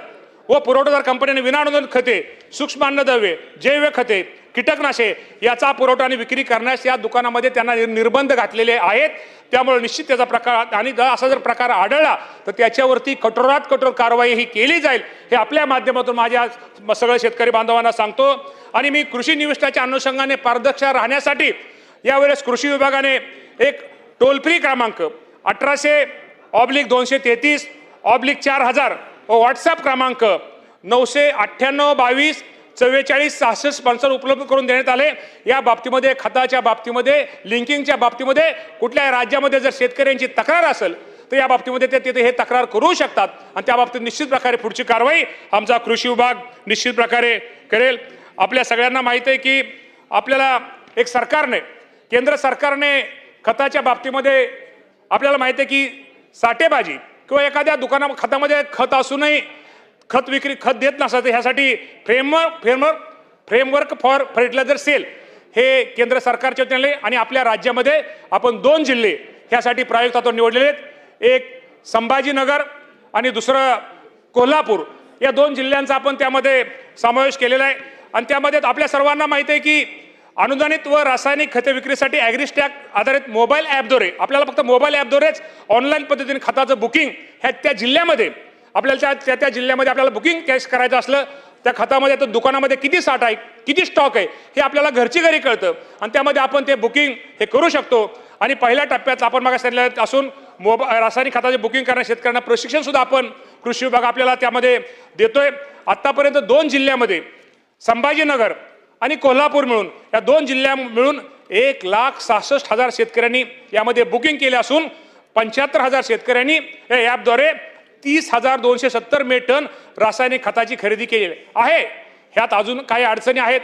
व पुरवठादार कंपन्यांनी विना अनुदानित खते, सूक्ष्म अन्नद्रव्ये, जैव खते, कीटकनाशके याचा पुरवठा आणि विक्री करण्यास या दुकानामध्ये त्यांना निर्बंध घातलेले आहेत। त्यामुळे निश्चित त्याचा प्रकार आणि असा जर प्रकार आढळला तर त्याच्यावरती कठोरात कठोर कारवाई ही केली जाईल, हे आपल्या माध्यमातून माझ्या सगळ्या शेतकरी बांधवांना सांगतो। आणि मी कृषी निविष्ठाच्या अनुषंगाने पारदर्शक राहण्यासाठी यावेळेस कृषी विभागाने एक टोल फ्री क्रमांक 1800/233/4000 व व्हॉट्सअप क्रमांक 998-22-44-66 उपलब्ध करून देण्यात आले। या बाबतीमध्ये खताच्या बाबतीमध्ये लिंकिंगच्या बाबतीमध्ये कुठल्याही राज्यामध्ये जर शेतकऱ्यांची तक्रार असेल तर या बाबतीमध्ये ते तिथे हे तक्रार करू शकतात आणि त्या बाबतीत निश्चित प्रकारे पुढची कारवाई आमचा कृषी विभाग निश्चित प्रकारे करेल। आपल्या सगळ्यांना माहिती आहे की आपल्याला एक सरकारने, केंद्र सरकारने खताच्या बाबतीमध्ये आपल्याला माहिती आहे की साठेबाजी किंवा एखाद्या खतामध्ये खत असूनही खत देत नसतं, ह्यासाठी फ्रेमवर्क फॉर फर्टिलायझर सेल हे केंद्र सरकारचे नेले आणि आपल्या राज्यामध्ये आपण 2 जिल्हे ह्यासाठी प्रायोगिक निवडलेले आहेत, एक संभाजीनगर आणि दुसरं कोल्हापूर, या 2 जिल्ह्यांचा आपण त्यामध्ये समावेश केलेला आहे। आणि त्यामध्ये आपल्या सर्वांना माहिती आहे की अनुदानित व रासायनिक खते विक्रीसाठी ॲग्रीस्टॅक आधारित मोबाईल ॲपद्वारे आपल्याला फक्त मोबाईल ॲपद्वारेच ऑनलाईन पद्धतीने खताचं बुकिंग ह्या त्या जिल्ह्यामध्ये आपल्याला त्या जिल्ह्यामध्ये आपल्याला बुकिंग कॅश करायचं असलं त्या खतामध्ये तर दुकानामध्ये किती साठा आहे, किती स्टॉक आहे हे आपल्याला घरची घरी कळतं आणि त्यामध्ये आपण ते बुकिंग हे करू शकतो. आणि पहिल्या टप्प्यात आपण मग सांगितलं असून रासायनिक खताचे बुकिंग करणाऱ्या शेतकऱ्यांना प्रशिक्षण सुद्धा आपण कृषी विभाग आपल्याला त्यामध्ये देतोय. आतापर्यंत 2 जिल्ह्यामध्ये संभाजीनगर आणि कोल्हापूर मिळून या 2 जिल्ह्या मिळून 1,66,000 शेतकऱ्यांनी यामध्ये बुकिंग केले असून 75,000 शेतकऱ्यांनी या ॲपद्वारे 30,270 मेट्रिक टन रासायनिक खताची खरेदी केली आहे. ह्यात अजून काही अडचणी आहेत,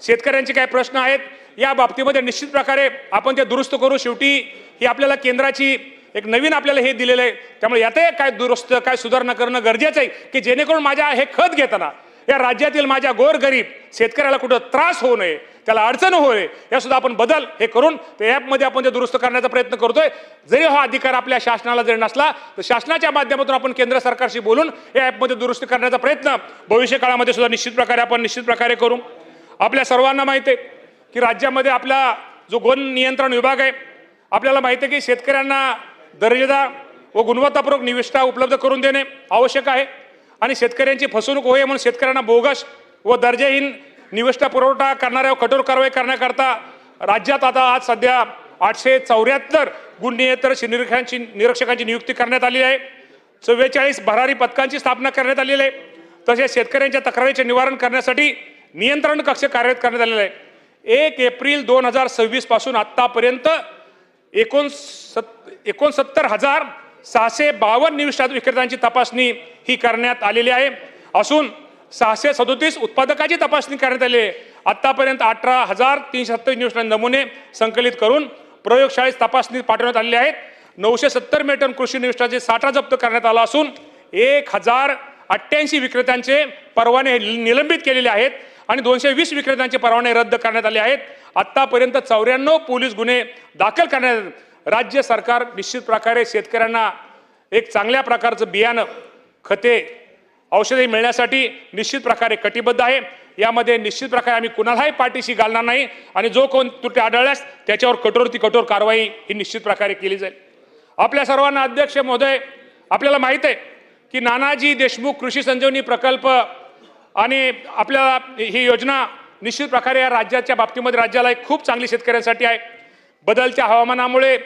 शेतकऱ्यांचे काही प्रश्न आहेत, या बाबतीमध्ये निश्चित प्रकारे आपण ते दुरुस्त करू. शेवटी ही आपल्याला केंद्राची एक नवीन आपल्याला हे दिलेलं आहे, त्यामुळे यातही काय दुरुस्त काय सुधारणा करणं गरजेचं आहे की जेणेकरून माझ्या हे खत घेताना या राज्यातील माझ्या गोरगरीब शेतकऱ्याला कुठं त्रास होऊ नये, त्याला अडचण होऊ नये, या सुद्धा आपण बदल हे करून ते ॲपमध्ये आपण ते दुरुस्त करण्याचा प्रयत्न करतोय. जरी हा अधिकार आपल्या शासनाला जरी नसला तर शासनाच्या माध्यमातून आपण केंद्र सरकारशी बोलून या ॲपमध्ये दुरुस्त करण्याचा प्रयत्न भविष्य काळामध्ये सुद्धा निश्चित प्रकारे करू. आपल्या सर्वांना माहिती आहे की राज्यामध्ये आपला जो गोन नियंत्रण विभाग आहे, आपल्याला माहिती आहे की शेतकऱ्यांना दर्जेदार व गुणवत्तापूर्वक निविष्ठा उपलब्ध करून देणे आवश्यक आहे आणि शेतकऱ्यांची फसवणूक होईल म्हणून शेतकऱ्यांना बोगस व दर्जाहीन निविष्ठा पुरवठा करणाऱ्यावर कठोर कारवाई करण्याकरता राज्यात आता आज सध्या 874 गुण निरीक्षकांची नियुक्ती करण्यात आली आहे. 44 भरारी पथकांची स्थापना करण्यात आलेली आहे. तसेच शेतकऱ्यांच्या तक्रारीचे निवारण करण्यासाठी नियंत्रण कक्ष कार्यरत करण्यात आलेला आहे. 1 एप्रिल 2026 पासून आतापर्यंत 69,652 निविष्ठा विक्रेत्यांची तपासणी ही करण्यात आलेली आहे असून 637 उत्पादकाची तपासणी करण्यात आली आहे. आतापर्यंत 18,327 निविष्ठा नमुने संकलित करून प्रयोगशाळेत तपासणी पाठवण्यात आलेले आहेत. 970 मेट्रिक टन कृषी निविष्ठाचे साठा जप्त करण्यात आला असून 1,088 विक्रेत्यांचे परवाने निलंबित केलेले आहेत आणि 220 विक्रेत्यांचे परवाने रद्द करण्यात आले आहेत. आतापर्यंत 94 पोलीस गुन्हे दाखल करण्यात. राज्य सरकार निश्चित प्रकारे शेतकऱ्यांना एक चांगल्या प्रकारचं बियाणं, खते, औषधे मिळण्यासाठी निश्चित प्रकारे कटिबद्ध आहे. यामध्ये निश्चित प्रकारे आम्ही कुणालाही पाठीशी घालणार नाही आणि जो कोण त्रुटी आढळल्यास त्याच्यावर कठोर कारवाई ही निश्चित प्रकारे केली जाईल. आपल्या सर्वांना अध्यक्ष महोदय, आपल्याला माहित आहे की नानाजी देशमुख कृषी संजीवनी प्रकल्प आणि आपल्याला ही योजना निश्चित प्रकारे या राज्याच्या बाबतीमध्ये राज्याला एक खूप चांगली शेतकऱ्यांसाठी आहे. बदलत्या हवामानामुळे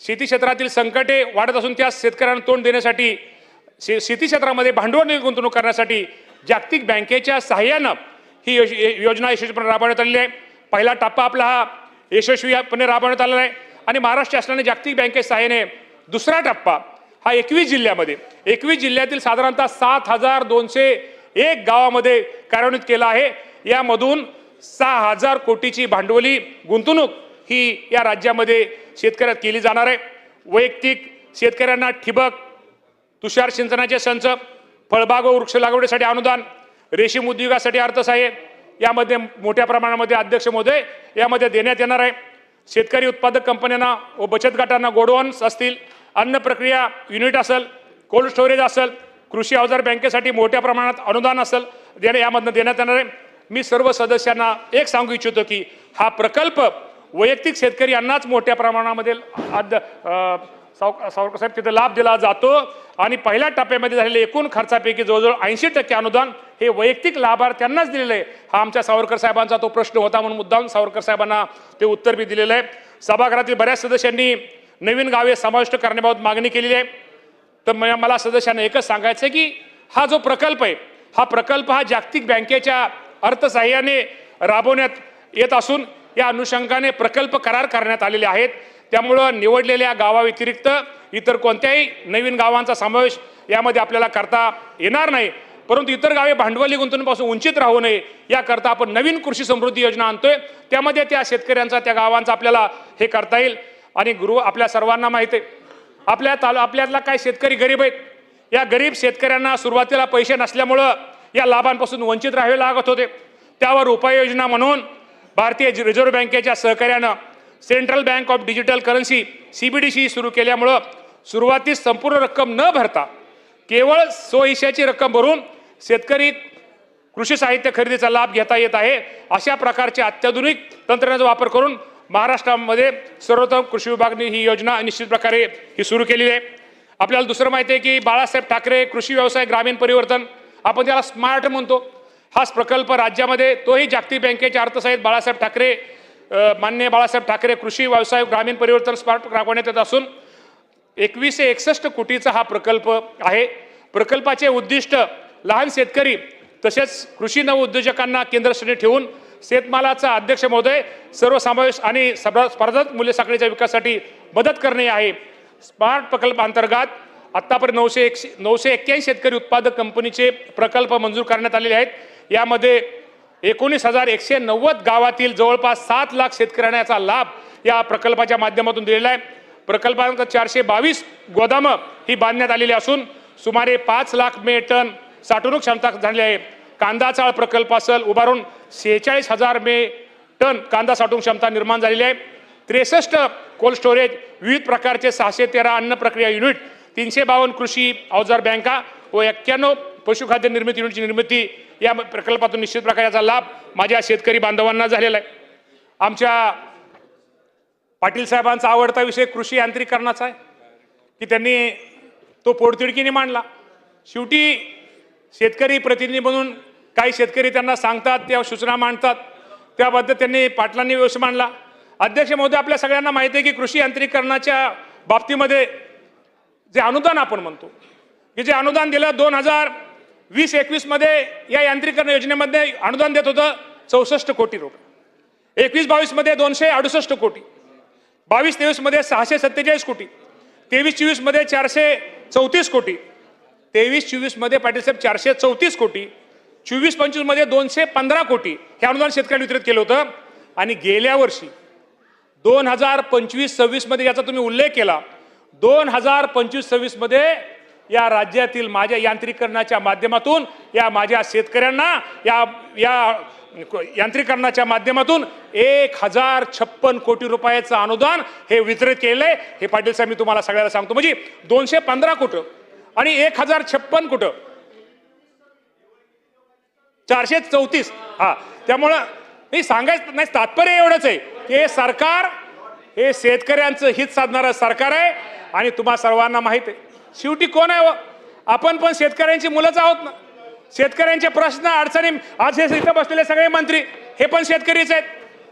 शेती क्षेत्रातील संकटे वाढत असून त्या शेतकऱ्यांना तोंड देण्यासाठी शेती क्षेत्रामध्ये भांडवल गुंतवणूक करण्यासाठी जागतिक बँकेच्या सहाय्यानं ही योजना यशस्वीपणे राबवण्यात आलेली आहे. पहिला टप्पा आपला हा यशस्वीपणे राबवण्यात आलेला आहे आणि महाराष्ट्र शासनाने जागतिक बँकेच्या सहाय्याने दुसरा टप्पा हा 21 जिल्ह्यातील साधारणतः 7,201 गावामध्ये कार्यान्वित केला आहे. यामधून 6,000 कोटीची भांडवली गुंतवणूक ही या राज्यामध्ये शेतकऱ्यात केली जाणार आहे. वैयक्तिक शेतकऱ्यांना ठिबक, तुषार सिंचनाचे संच, फळबाग व वृक्ष लागवडीसाठी अनुदान, रेशीम उद्योगासाठी अर्थसहाय्य यामध्ये मोठ्या प्रमाणामध्ये अध्यक्ष महोदय यामध्ये देण्यात येणार आहे. शेतकरी उत्पादक कंपन्यांना व बचत गटांना गोडाऊन्स असतील, अन्न प्रक्रिया युनिट असेल, कोल्ड स्टोरेज असेल, कृषी अवजार बँकेसाठी मोठ्या प्रमाणात अनुदान असेल यामधनं देण्यात येणार आहे. मी सर्व सदस्यांना एक सांगू इच्छितो की हा प्रकल्प वैयक्तिक शेतकरी यांनाच मोठ्या प्रमाणामध्ये सावरकर साहेब तिथे लाभ दिला जातो आणि पहिल्या टप्प्यामध्ये झालेले एकूण खर्चापैकी जवळजवळ 80% अनुदान हे वैयक्तिक लाभार्थ्यांनाच दिलेलं आहे. हा आमच्या सावरकर साहेबांचा तो प्रश्न होता म्हणून मुद्दाम सावरकर साहेबांना ते उत्तर बी दिलेलं आहे. सभागृहातील बऱ्याच सदस्यांनी नवीन गावे समाविष्ट करण्याबाबत मागणी केलेली आहे. तर मला सदस्यांना एकच सांगायचं आहे की हा जो प्रकल्प आहे हा प्रकल्प हा जागतिक बँकेच्या अर्थसहाय्याने राबवण्यात येत असून या अनुषंगाने प्रकल्प करार करण्यात आलेले आहेत. त्यामुळं निवडलेल्या गावाव्यतिरिक्त इतर कोणत्याही नवीन गावांचा समावेश यामध्ये आपल्याला करता येणार नाही. परंतु इतर गावे भांडवली गुंतवणुकीपासून वंचित राहू नये याकरता आपण नवीन कृषी समृद्धी योजना आणतोय. त्यामध्ये त्या शेतकऱ्यांचा, त्या गावांचा आपल्याला हे करता येईल. आणि आपल्या सर्वांना माहिती आहे आपल्यातला काय शेतकरी गरीब आहेत. या गरीब शेतकऱ्यांना सुरुवातीला पैसे नसल्यामुळं या लाभांपासून वंचित राहावे लागत होते. त्यावर उपाययोजना म्हणून भारतीय रिझर्व्ह बँकेच्या सहकार्यानं central bank of digital currency CBDC सुरू केल्यामुळं सुरुवातीस संपूर्ण रक्कम न भरता केवळ स्वहिशाची रक्कम भरून शेतकरी कृषी साहित्य खरेदीचा लाभ घेता येत आहे. अशा प्रकारचे अत्याधुनिक तंत्रज्ञानाचा वापर करून महाराष्ट्रामध्ये सर्वोत्तम कृषी विभागाने ही योजना निश्चित प्रकारे ही सुरू केलेली आहे. आपल्याला दुसरं माहिती आहे की बाळासाहेब ठाकरे कृषी व्यवसाय ग्रामीण परिवर्तन, आपण त्याला स्मार्ट म्हणतो, हाच प्रकल्प राज्यामध्ये तोही जागतिक बँकेचे अर्थसहाय्यक बाळासाहेब ठाकरे माननीय बाळासाहेब ठाकरे कृषी व्यवसाय ग्रामीण परिवर्तन स्मारक राबवण्यात येत असून 2161 कोटीचा हा प्रकल्प आहे. प्रकल्पाचे उद्दिष्ट लहान शेतकरी तसेच कृषी नवउद्योजकांना केंद्रस्थानी ठेवून शेतमालाचा अध्यक्ष महोदय सर्वसमावेश आणि स्पर्धात्मक मूल्य साखळीच्या विकासासाठी मदत करणे आहे. स्मार्ट प्रकल्पांतर्गत आतापर्यंत 981 शेतकरी उत्पादक कंपनीचे प्रकल्प मंजूर करण्यात आलेले आहेत. यामध्ये 19,190 गावातील जवळपास 7 लाख शेतकऱ्यांना याचा लाभ या प्रकल्पाच्या माध्यमातून दिलेला आहे. प्रकल्पांतर्गत 422 गोदामं ही बांधण्यात आलेली असून सुमारे 5 लाख मेट्रिक टन साठवणूक क्षमता झाली आहे. कांदा चाळ प्रकल्प असेल उभारून 46,000 मेट्रिक टन कांदा साठवणूक क्षमता निर्माण झालेली आहे. 63 कोल्ड स्टोरेज, विविध प्रकारचे 613 अन्न प्रक्रिया युनिट, 352 कृषी अवजार बँका व 91 पशुखाद्य निर्मिती युनिटची निर्मिती या प्रकल्पातून निश्चित प्रकारचा लाभ माझ्या शेतकरी बांधवांना झालेला आहे. आमच्या पाटील साहेबांचा आवडता विषय कृषी यांत्रिकरणाचा आहे की त्यांनी तो पोटतिडकीने मांडला. शेवटी शेतकरी प्रतिनिधी म्हणून काही शेतकरी त्यांना सांगतात, त्या सूचना मांडतात, त्याबद्दल त्यांनी पाटलांनी व्यवस्थित मांडला. अध्यक्ष महोदय, आपल्या सगळ्यांना माहिती आहे की कृषी यांत्रिकरणाच्या बाबतीमध्ये जे अनुदान आपण म्हणतो की जे अनुदान दिलं 2020-21 मध्ये या यांत्रिकरण योजनेमध्ये अनुदान देत होतं 64 कोटी रुपये. 21-22 मध्ये 268 कोटी, 22-23 मध्ये 647 कोटी, 23-24 मध्ये 434 कोटी, 23-24 मध्ये पाटील साहेब 434 कोटी, 24-25 मध्ये 215 कोटी हे अनुदान शेतकऱ्यांना वितरित केलं होतं. आणि गेल्या वर्षी 2025-26 मध्ये याचा तुम्ही उल्लेख केला, 2025-26 मध्ये या राज्यातील माझ्या यांत्रिकरणाच्या माध्यमातून या माझ्या शेतकऱ्यांना या यांत्रिकरणाच्या माध्यमातून 1056 कोटी रुपयाचं अनुदान हे वितरित केलंय. हे पाटील साहेब मी तुम्हाला सगळ्याला सांगतो, म्हणजे 215 कुठं आणि 1056 कुठं, 434. हा, त्यामुळं हे सांगायचं नाही, तात्पर्य एवढंच आहे की हे सरकार हे शेतकऱ्यांचं हित साधणारं सरकार आहे. आणि तुम्हा सर्वांना माहित आहे शेवटी कोण आहे, आपण पण शेतकऱ्यांची मुलंच आहोत ना. शेतकऱ्यांचे प्रश्न अडचणी, आज हे इथं बसलेले सगळे मंत्री हे पण शेतकरीच आहेत,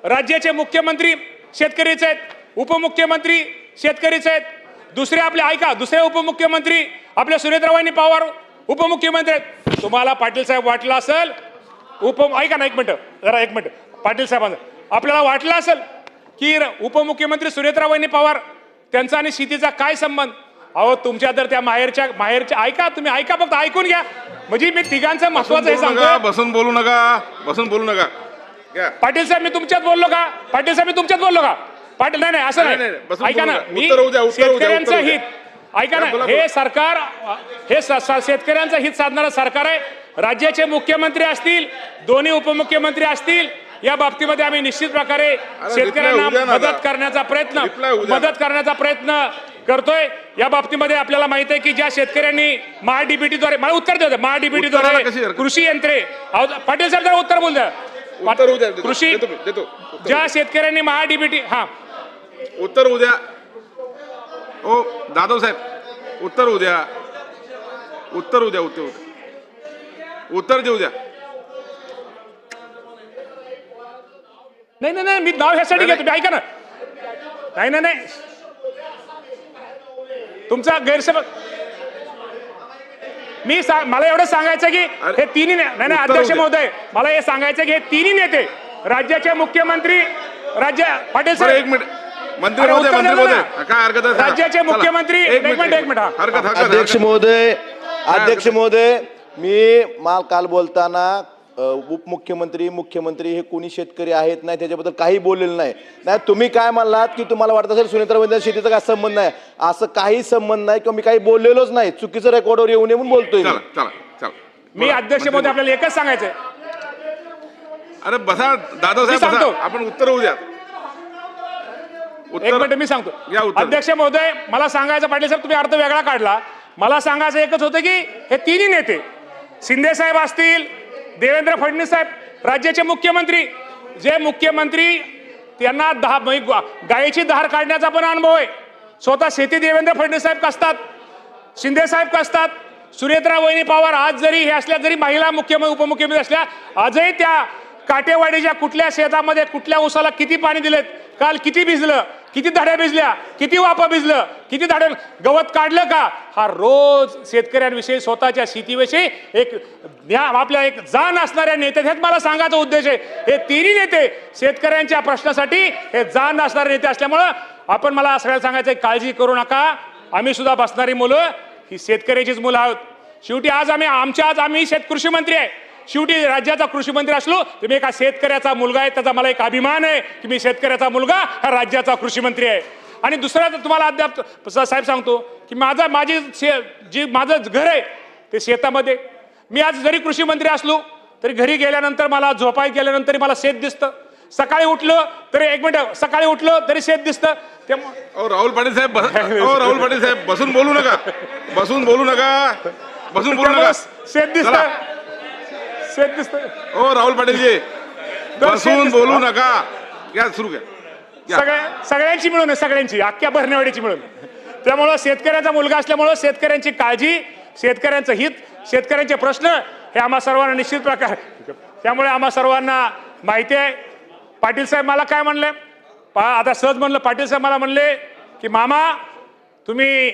राज्याचे मुख्यमंत्री शेतकरीच आहेत, उपमुख्यमंत्री शेतकरीच आहेत, दुसरे आपले ऐका दुसरे उपमुख्यमंत्री आपले सुनेत्राबाई पवार उपमुख्यमंत्री आहेत. तुम्हाला पाटील साहेब वाटलं असेल ऐका ना, एक मिनिट पाटील साहेबांचं आपल्याला वाटलं असेल की उपमुख्यमंत्री सुनेत्राबाई पवार त्यांचा आणि शेतीचा काय संबंध. अहो तुमच्या तर त्या माहेरच्या ऐका, तुम्ही ऐका, फक्त ऐकून घ्या. म्हणजे मी तिघांचं महत्वाचं हे सांगतो. बसून बोलू नका. पाटील साहेब मी तुमच्यात बोललो का? पाटील नाही असं नाही. ऐका ना, मी शेतकऱ्यांचं हित ऐका ना, हे सरकार हे शेतकऱ्यांचं हित साधणारं सरकार आहे. राज्याचे मुख्यमंत्री असतील, दोन्ही उपमुख्यमंत्री असतील, या बाबतीमध्ये आम्ही निश्चित प्रकारे शेतकऱ्यांना मदत करण्याचा प्रयत्न करतोय. या बाबतीमध्ये आपल्याला माहित आहे की ज्या शेतकऱ्यांनी महाडीबीटीद्वारे, मला उत्तर देऊ द्या, महाडीबीटीद्वारे कृषी यंत्रे, पाटील साहेब जरा उत्तर बोल द्या. कृषी ज्या शेतकऱ्यांनी महाडीबीटी उत्तर उद्या ओ जाधव साहेब उत्तर देऊ द्या. नाही मी नाव ह्यासाठी घेतो, ऐका ना. नाही तुमचा गैरसमज, मला एवढं सांगायचं की हे तिन्ही नाही अध्यक्ष महोदय, मला हे सांगायचं की हे तिन्ही नेते राज्याचे मुख्यमंत्री पाटील साहेब एक मिनिट मंत्री महोदय काय हरकत आहे, राज्याचे मुख्यमंत्री एक मिनिट अध्यक्ष महोदय मी काल बोलताना उपमुख्यमंत्री मुख्यमंत्री हे कोणी शेतकरी आहेत नाही त्याच्याबद्दल काही बोललेलं नाही. तुम्ही काय म्हणलात की तुम्हाला वाटत असेल सुनेत्राबाई शेतीचा काय संबंध नाही, असं काही संबंध नाही किंवा मी काही बोललेलोच नाही, चुकीचं रेकॉर्डवर येऊन म्हणून बोलतोय. मी अध्यक्ष महोदय आपल्याला एकच सांगायचंय. अरे बसा दादा साहेब, आपण उत्तर होऊ द्या. एक मिनिट मी सांगतो. अध्यक्ष महोदय मला सांगायचं, पाटील साहेब तुम्ही अर्थ वेगळा काढला. मला सांगायचं एकच होतं की हे तिन्ही नेते शिंदे साहेब असतील, देवेंद्र फडणवीस साहेब राज्याचे मुख्यमंत्री, जे मुख्यमंत्री त्यांना गायीची धार काढण्याचा पण अनुभव आहे. स्वतः शेती देवेंद्र फडणवीस साहेब कसतात, शिंदे साहेब कसतात, सुनेत्रा वहिनी पवार आज जरी हे असल्या, जरी महिला मुख्यमंत्री उपमुख्यमंत्री असल्या, आजही त्या काटेवाडीच्या कुठल्या शेतामध्ये कुठल्या ऊसाला किती पाणी दिलेत, काल किती भिजलं, किती धाड्या भिजल्या, किती वापा भिजलं, किती धाड्या गवत काढलं का, हा रोज शेतकऱ्यांविषयी स्वतःच्या शेतीविषयी एक आपल्या एक जाण असणाऱ्या नेते, हेच मला सांगायचा उद्देश आहे. हे तिन्ही नेते शेतकऱ्यांच्या प्रश्नासाठी हे जाण असणारे नेते असल्यामुळं आपण मला सगळ्यांना सांगायचं, काळजी करू नका, आम्ही सुद्धा बसणारी मुलं ही शेतकऱ्याचीच मुलं आहोत. शेवटी आज आम्ही कृषी मंत्री आहे. शेवटी राज्याचा कृषी मंत्री असलो तर मी एका शेतकऱ्याचा मुलगा आहे, त्याचा मला एक अभिमान आहे की मी शेतकऱ्याचा मुलगा हा राज्याचा कृषी मंत्री आहे. आणि दुसरा तुम्हाला अद्याप साहेब सांगतो की माझं घर आहे ते शेतामध्ये. मी आज जरी कृषी मंत्री असलो तरी घरी गेल्यानंतर मला झोपाय गेल्यानंतर मला शेत दिसतं. सकाळी उठलं तरी सकाळी उठलं तरी शेत दिसतं. त्यामुळे राहुल पाटील साहेब राहुल पाटील साहेब बसून बोलू नका, बसून बोलू नका. शेत दिसतं, शेत दिसतं. राहुल पाटीलजी बसून बोलू नका. या सुरू घ्या. सगळ्यांची मिळून आहे, सगळ्यांची अख्ख्या भरणेवाडीची मिळून. त्यामुळं शेतकऱ्याचा मुलगा असल्यामुळं शेतकऱ्यांची काळजी, शेतकऱ्यांचं हित, शेतकऱ्यांचे प्रश्न हे आम्हा सर्वांना निश्चित प्रकारे, त्यामुळे आम्हा सर्वांना माहिती आहे. पाटील साहेब मला काय म्हणले, आता सहज म्हणलं, पाटील साहेब मला म्हणले की मामा तुम्ही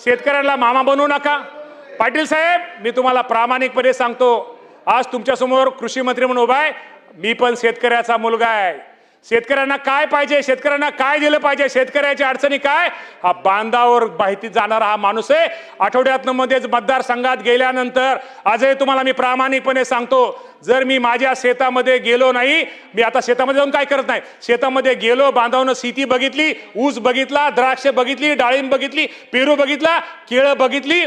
शेतकऱ्यांना मामा बनवू नका. पाटील साहेब मी तुम्हाला प्रामाणिकपणे सांगतो, आज तुमच्यासमोर कृषी मंत्री म्हणून उभा आहे, मी पण शेतकऱ्याचा मुलगा आहे. शेतकऱ्यांना काय पाहिजे, शेतकऱ्यांना काय दिलं पाहिजे, शेतकऱ्याच्या अडचणी काय, हा बांधावर माहिती जाणारा हा माणूस आहे. आठवड्यातनं मध्येच मतदारसंघात गेल्यानंतर आजही तुम्हाला मी प्रामाणिकपणे सांगतो, जर मी माझ्या शेतामध्ये गेलो नाही, मी आता शेतामध्ये जाऊन काय करत नाही, शेतामध्ये गेलो, बांधावनं शेती बघितली, ऊस बघितला, द्राक्ष बघितली, डाळिंब बघितली, पेरू बघितला, केळं बघितली,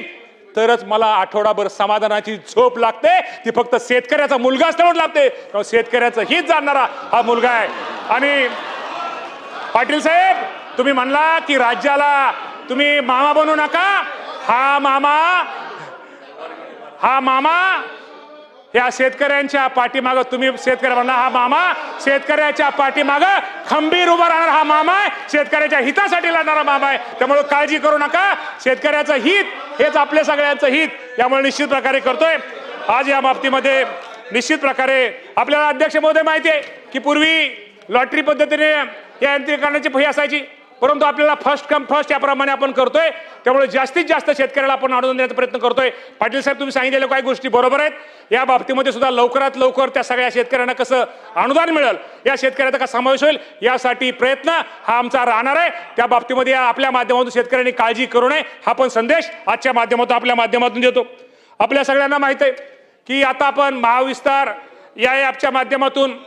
तरच मला आठवडाभर समाधानाची झोप लागते. ती फक्त शेतकऱ्याचा मुलगा असल्यामुळे लागते, कारण शेतकऱ्याचं हित जाणणारा हा मुलगा आहे. आणि पाटील साहेब तुम्ही म्हणला की राज्याला तुम्ही मामा बनवू नका. हा मामा या शेतकऱ्यांच्या पाठीमागं, तुम्ही शेतकरी म्हणला, हा मामा शेतकऱ्याच्या पाठीमागं खंबीर उभा राहणारा हा मामा आहे, शेतकऱ्याच्या हितासाठी लढणारा मामा आहे. त्यामुळे काळजी करू नका, शेतकऱ्याचं हित हेच आपल्या सगळ्यांचं हित, यामुळे निश्चित प्रकारे करतोय. आज या बाबतीमध्ये निश्चित प्रकारे आपल्याला अध्यक्ष महोदय माहिती आहे की पूर्वी लॉटरी पद्धतीने या यंत्रीकरणाची फी असायची, परंतु आपल्याला फर्स्ट कम फर्स्ट याप्रमाणे आपण करतोय. त्यामुळे जास्तीत जास्त शेतकऱ्याला आपण अनुदान देण्याचा प्रयत्न करतोय. पाटील साहेब तुम्ही सांगितलेल्या काही गोष्टी बरोबर आहेत. या बाबतीमध्ये सुद्धा लवकरात लवकर त्या सगळ्या शेतकऱ्यांना कसं अनुदान मिळेल, या शेतकऱ्याचा का समावेश होईल, यासाठी प्रयत्न हा आमचा राहणार आहे. त्या बाबतीमध्ये आपल्या माध्यमातून शेतकऱ्यांनी काळजी करू नये हा पण संदेश आजच्या माध्यमातून आपल्या माध्यमातून देतो. आपल्या सगळ्यांना माहित आहे की आता आपण महाविस्तार या ॲपच्या माध्यमातून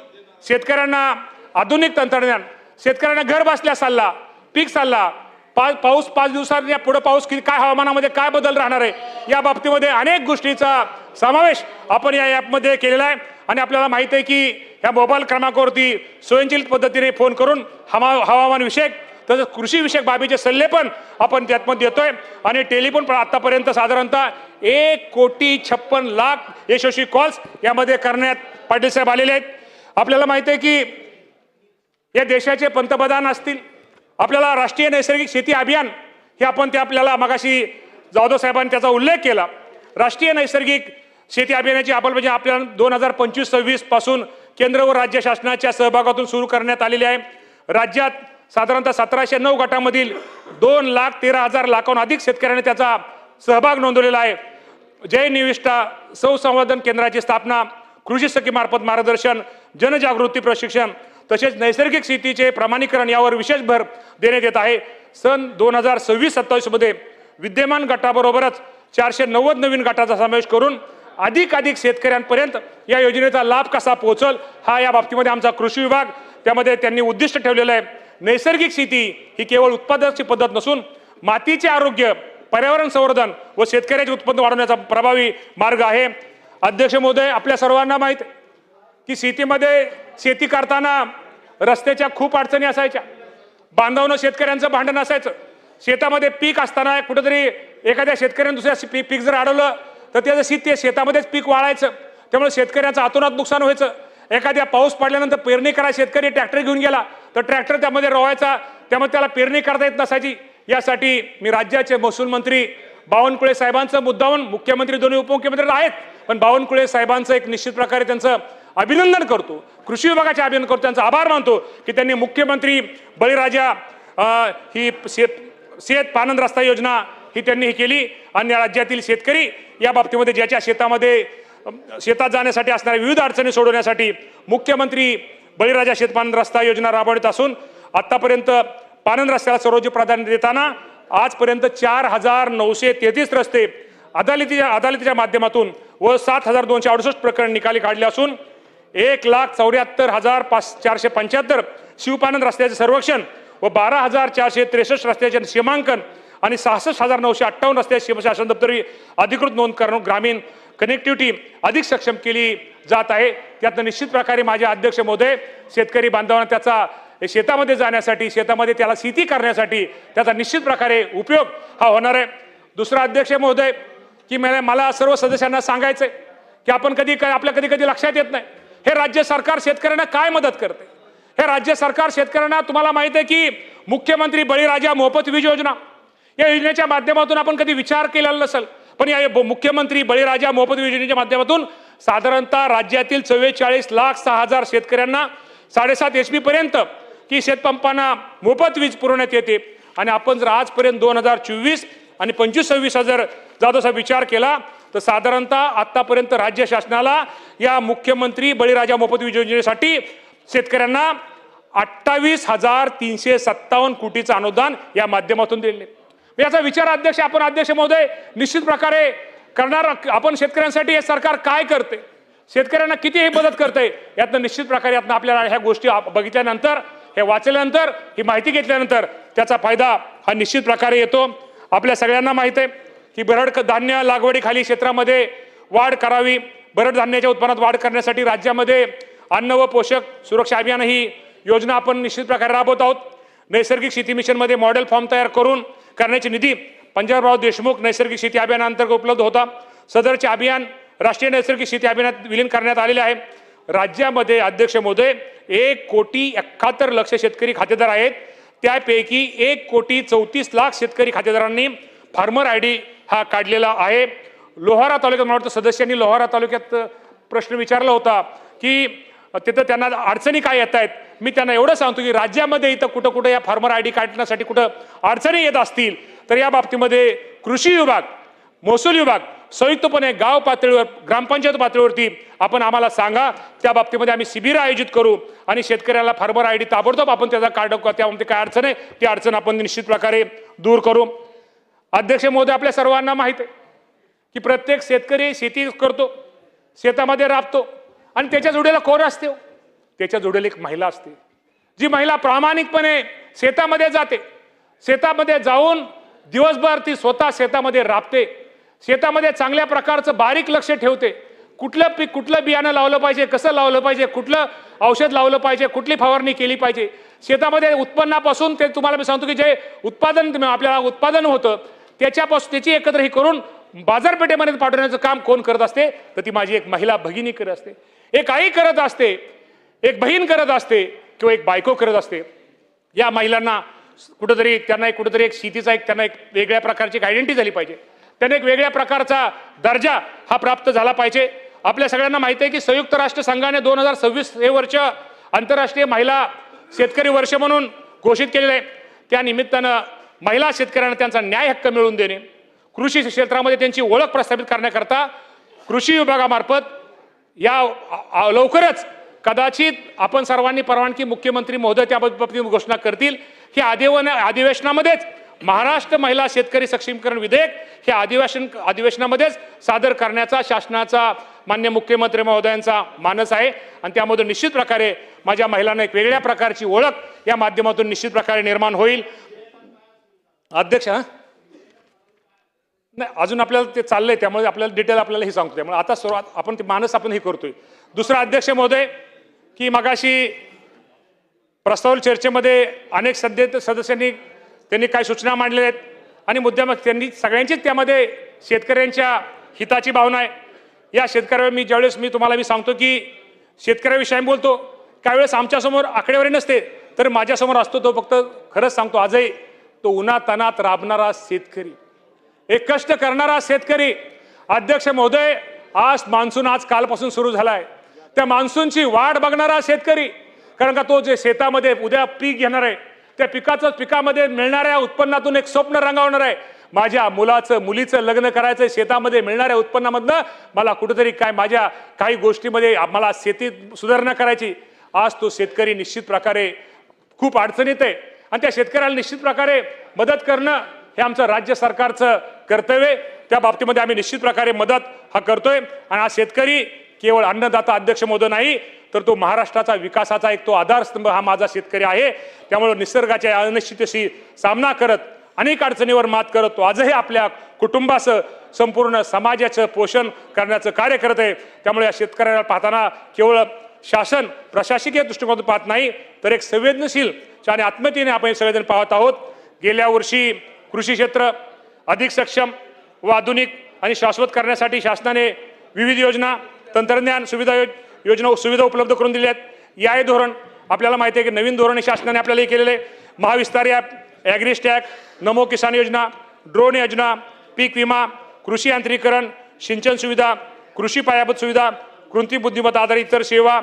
शेतकऱ्यांना आधुनिक तंत्रज्ञान, शेतकऱ्यांना घर बसल्या सल्ला, पीक सल्ला, पाऊस 5 दिवसांनी पुढे पाऊस काय हवामानामध्ये काय बदल राहणार आहे, या बाबतीमध्ये अनेक गोष्टीचा समावेश आपण या ॲपमध्ये केलेला आहे. आणि आपल्याला माहित आहे की या मोबाईल क्रमांकावरती स्वयंचलित पद्धतीने फोन करून हवामान विषयक तसंच कृषी विषयक बाबीचे सल्ले पण आपण त्यातमध्ये देतोय. आणि टेलिफोन पण आतापर्यंत साधारणतः 1,56,00,000 यशस्वी कॉल्स यामध्ये करण्यात पाटील साहेब आलेले आहेत. आपल्याला माहित आहे की या देशाचे पंतप्रधान असतील, आपल्याला राष्ट्रीय नैसर्गिक शेती अभियान हे आपण ते आपल्याला मगाशी जाधव साहेबांनी त्याचा उल्लेख केला. राष्ट्रीय नैसर्गिक शेती अभियानाची अंमलबजावणी आपल्याला 2025-26 पासून केंद्र व राज्य शासनाच्या सहभागातून सुरू करण्यात आलेली आहे. राज्यात साधारणतः 1709 गटामधील 2,13,000 लाखांहून अधिक शेतकऱ्यांनी त्याचा सहभाग नोंदवलेला आहे. जय निविष्ठा संवर्धन केंद्राची स्थापना, कृषी सखीमार्फत मार्गदर्शन, जनजागृती प्रशिक्षण तसेच नैसर्गिक शेतीचे प्रमाणीकरण यावर विशेष भर देण्यात येत आहे. सन 2026-27 मध्ये विद्यमान गटाबरोबरच 490 नवीन गटाचा समावेश करून अधिक शेतकऱ्यांपर्यंत या योजनेचा लाभ कसा पोहोचल हा या बाबतीमध्ये आमचा कृषी विभाग त्यामध्ये त्यांनी उद्दिष्ट ठेवलेलं आहे. नैसर्गिक शेती ही केवळ उत्पादनाची पद्धत नसून मातीचे आरोग्य, पर्यावरण संवर्धन व शेतकऱ्याचे उत्पन्न वाढवण्याचा प्रभावी मार्ग आहे. अध्यक्ष महोदय आपल्या सर्वांना माहीत की शेती करताना रस्त्याच्या खूप अडचणी असायच्या, बांधावनं शेतकऱ्यांचं भांडण असायचं. शेतामध्ये पीक असताना कुठेतरी एखाद्या शेतकऱ्याने दुसऱ्या पीक जर अडवलं तर त्याचं ते शेतामध्येच पीक वाळायचं, त्यामुळे शेतकऱ्याचं अतोनात नुकसान व्हायचं. एखाद्या पाऊस पडल्यानंतर पेरणी करायला शेतकरी ट्रॅक्टर घेऊन गेला तर ट्रॅक्टर त्यामध्ये रोवायचा, त्यामुळे त्याला पेरणी करता येत नसायची. यासाठी मी राज्याचे महसूल मंत्री बावनकुळे साहेबांचं मुद्दाहून मुख्यमंत्री दोन्ही उपमुख्यमंत्री आहेत, पण बावनकुळे साहेबांचं एक निश्चित प्रकारे त्यांचं अभिनंदन करतो, कृषी विभागाचे अभिनंदन करतो, त्यांचा आभार मानतो की त्यांनी मुख्यमंत्री बळीराजा ही शेत पानंद रस्ता योजना ही त्यांनी केली आणि राज्यातील शेतकरी या बाबतीमध्ये ज्याच्या शेतात जाण्यासाठी असणाऱ्या विविध अडचणी सोडवण्यासाठी मुख्यमंत्री बळीराजा शेत पानंद रस्ता योजना राबवत असून आतापर्यंत पानंद रस्त्याला सर्वोच्च प्राधान्य देताना आजपर्यंत 4,933 रस्ते अदालतीच्या माध्यमातून व 7,268 प्रकरण निकाली काढले असून 1,74,475 शिवपानंद रस्त्याचे सर्वेक्षण व 12,463 रस्त्याचे सीमांकन आणि 66,958 रस्त्याची शासन दप्तरी अधिकृत नोंद करून ग्रामीण कनेक्टिव्हिटी अधिक सक्षम केली जात आहे। त्यातनं निश्चित प्रकारे माझे अध्यक्ष महोदय शेतकरी बांधवांना त्याचा शेतामध्ये जाण्यासाठी शेतामध्ये त्याला शेती करण्यासाठी त्याचा निश्चित प्रकारे उपयोग हा होणार आहे। दुसरा अध्यक्ष महोदय की मला सर्व सदस्यांना सांगायचंय की आपण आपल्या कधी लक्षात येत नाही हे राज्य सरकार शेतकऱ्यांना काय मदत करते। हे राज्य सरकार शेतकऱ्यांना तुम्हाला माहिती आहे की मुख्यमंत्री बळीराजा मोफत वीज योजना या योजनेच्या माध्यमातून आपण कधी विचार केलेला नसेल, पण या मुख्यमंत्री बळीराजा मोफत वीज योजनेच्या माध्यमातून साधारणतः राज्यातील 44,06,000 शेतकऱ्यांना 7.5 HP पर्यंत की शेतपंपांना मोफत वीज पुरवण्यात येते आणि आपण जर आजपर्यंत 2024 आणि 25-26 जर जादोचा विचार केला तर साधारणतः आतापर्यंत राज्य शासनाला या मुख्यमंत्री बळीराजा मोफत वीज योजनेसाठी शेतकऱ्यांना 28,357 कोटीचं अनुदान या माध्यमातून दिले। याचा विचार आपण अध्यक्ष महोदय निश्चित प्रकारे करणार। आपण शेतकऱ्यांसाठी हे सरकार काय करते, शेतकऱ्यांना किती हे मदत करते, यातनं निश्चित प्रकारे आपल्याला ह्या गोष्टी बघितल्यानंतर हे वाचल्यानंतर ही माहिती घेतल्यानंतर त्याचा फायदा हा निश्चित प्रकारे येतो। आपल्या सगळ्यांना माहिती आहे की भरड धान्य लागवडीखाली क्षेत्रामध्ये वाढ करावी, भरड धान्याच्या उत्पन्नात वाढ करण्यासाठी राज्यामध्ये अन्न व पोषक सुरक्षा अभियान ही योजना आपण निश्चित प्रकारे राबवत आहोत। नैसर्गिक शेती मिशनमध्ये मॉडेल फॉर्म तयार करून करण्याची निधी पंजाबराव देशमुख नैसर्गिक शेती अभियानांतर्गत उपलब्ध होता। सदरचे अभियान राष्ट्रीय नैसर्गिक शेती अभियानात विलीन करण्यात आलेले आहे। राज्यामध्ये अध्यक्ष महोदय 1,71,00,000 शेतकरी खातेदार आहेत, त्यापैकी 1,34,00,000 शेतकरी खातेदारांनी फार्मर ID हा काढलेला आहे। लोहारा तालुक्यात मला वाटतं सदस्यांनी लोहारा तालुक्यात प्रश्न विचारला होता की तिथं त्यांना अडचणी काय येत आहेत। मी त्यांना एवढं सांगतो की राज्यामध्ये इथं कुठं या फार्मर ID काढण्यासाठी कुठं अडचणी येत असतील तर या बाबतीमध्ये कृषी विभाग, महसूल विभाग संयुक्तपणे गाव पातळीवर ग्रामपंचायत पातळीवरती आपण आम्हाला सांगा, त्या बाबतीमध्ये आम्ही शिबिर आयोजित करू आणि शेतकऱ्याला फार्मर ID ताबडतोब आपण त्याचा कार्ड त्यामध्ये काय अडचण आहे ती अडचण आपण निश्चित प्रकारे दूर करू। अध्यक्ष महोदय आपल्या सर्वांना माहिती आहे की प्रत्येक शेतकरी शेती करतो, शेतामध्ये राबतो आणि त्याच्या जोडीला कोण असते, त्याच्या जोडीला एक महिला असते, जी महिला प्रामाणिकपणे शेतामध्ये जाते, शेतामध्ये जाऊन दिवसभर ती स्वतः शेतामध्ये राबते, शेतामध्ये चांगल्या प्रकारचं बारीक लक्ष ठेवते, कुठलं पीक कुठलं बियाणं लावलं पाहिजे, कसं लावलं पाहिजे, कुठलं औषध लावलं पाहिजे, कुठली फवारणी केली पाहिजे, शेतामध्ये उत्पन्नापासून ते तुम्हाला मी सांगतो की जे आपल्याला उत्पादन होतं त्याच्यापासून त्याची एकत्र ही करून बाजारपेठेमध्ये पाठवण्याचं काम कोण करत असते तर ती माझी एक महिला भगिनी करत असते, एक आई करत असते, एक बहीण करत असते किंवा एक बायको करत असते। या महिलांना कुठेतरी त्यांना एक शेतीचा त्यांना एक वेगळ्या प्रकारची आयडेंटिटी झाली पाहिजे, त्यांना एक वेगळ्या प्रकारचा दर्जा हा प्राप्त झाला पाहिजे। आपल्या सगळ्यांना माहिती आहे की संयुक्त राष्ट्र संघाने 2026 हे वर्ष आंतरराष्ट्रीय महिला शेतकरी वर्ष म्हणून घोषित केलेलं आहे। त्या निमित्तानं महिला शेतकऱ्यांना त्यांचा न्याय हक्क मिळवून देणे, कृषी क्षेत्रामध्ये त्यांची ओळख प्रस्थापित करण्याकरता कृषी विभागामार्फत या लवकरच कदाचित आपण सर्वांनी परवानगी मुख्यमंत्री महोदय त्या बाबतीत घोषणा करतील की अधिवेशनामध्येच महाराष्ट्र महिला शेतकरी सक्षमीकरण विधेयक हे अधिवेशनामध्येच सादर करण्याचा शासनाचा मान्य मुख्यमंत्री महोदयांचा मानस आहे आणि त्यामध्ये निश्चित प्रकारे माझ्या महिलांना एक वेगळ्या प्रकारची ओळख या माध्यमातून निश्चित प्रकारे निर्माण होईल। अध्यक्ष नाही अजून आपल्याला ते चाललंय त्यामुळे आपल्याला डिटेल आपल्याला हे सांगतो, त्यामुळे आता सुरुवात आपण ते मानस आपण हे करतोय। दुसरा अध्यक्ष महोदय की मगाशी प्रस्ताव चर्चेमध्ये अनेक सदस्यांनी त्यांनी काही सूचना मांडलेल्या आहेत आणि मुद्द्यामध्ये त्यांनी सगळ्यांचीच त्यामध्ये शेतकऱ्यांच्या हिताची भावना आहे। या शेतकऱ्यावर ज्यावेळेस मी सांगतो की शेतकऱ्याविषयी बोलतो काही वेळेस आमच्यासमोर आकडेवारी नसते तर माझ्यासमोर असतो तो फक्त खरंच सांगतो आजही तो उन्हातानात राबणारा शेतकरी, एक कष्ट करणारा शेतकरी अध्यक्ष महोदय, आज मान्सून आज कालपासून सुरू झालाय, त्या मान्सूनची वाट बघणारा शेतकरी, कारण का तो जे शेतामध्ये उद्या पीक घेणार आहे त्या पिकामध्ये मिळणाऱ्या उत्पन्नातून एक स्वप्न रंगवणार आहे, माझ्या मुलीचं लग्न करायचं, शेतामध्ये मिळणाऱ्या उत्पन्नामधनं मला कुठेतरी काय माझ्या काही गोष्टीमध्ये मला शेतीत सुधारणा करायची. आज तो शेतकरी निश्चित प्रकारे खूप अडचणीत आहे आणि त्या शेतकऱ्याला निश्चित प्रकारे मदत करणं हे आमचं राज्य सरकारचं कर्तव्य आहे. त्या बाबतीमध्ये आम्ही निश्चित प्रकारे मदत हा करतोय आणि हा शेतकरी केवळ अन्नदाता अध्यक्ष महोदय नाही, तर तो महाराष्ट्राचा विकासाचा एक तो आधारस्तंभ हा माझा शेतकरी आहे. त्यामुळे निसर्गाच्या अनिश्चिततेशी सामना करत अनेक अडचणीवर मात करत तो आजही आपल्या कुटुंबाचं संपूर्ण समाजाचं पोषण करण्याचं कार्य करत आहे. त्यामुळे या शेतकऱ्याला पाहताना केवळ शासन प्रशासकीय दृष्टिकोनातून पाहत नाही, तर एक संवेदनशील आणि आत्मीयतेने आपण सगळेजण पाहत आहोत. गेल्या वर्षी कृषी क्षेत्र अधिक सक्षम व आधुनिक आणि शाश्वत करण्यासाठी शासनाने विविध योजना, तंत्रज्ञान सुविधा उपलब्ध करून दिल्या आहेत. या धोरण आपल्याला माहिती आहे की नवीन धोरण शासनाने आपल्याला हे केलेले आहे. महाविस्तार ॲप, ॲग्रिस्टॅग, नमो किसान योजना, ड्रोन योजना, पीक विमा, कृषी यांत्रिकरण, सिंचन सुविधा, कृषी पायाभूत सुविधा, कृत्रिम बुद्धिमत्ता आधारित इतर सेवा,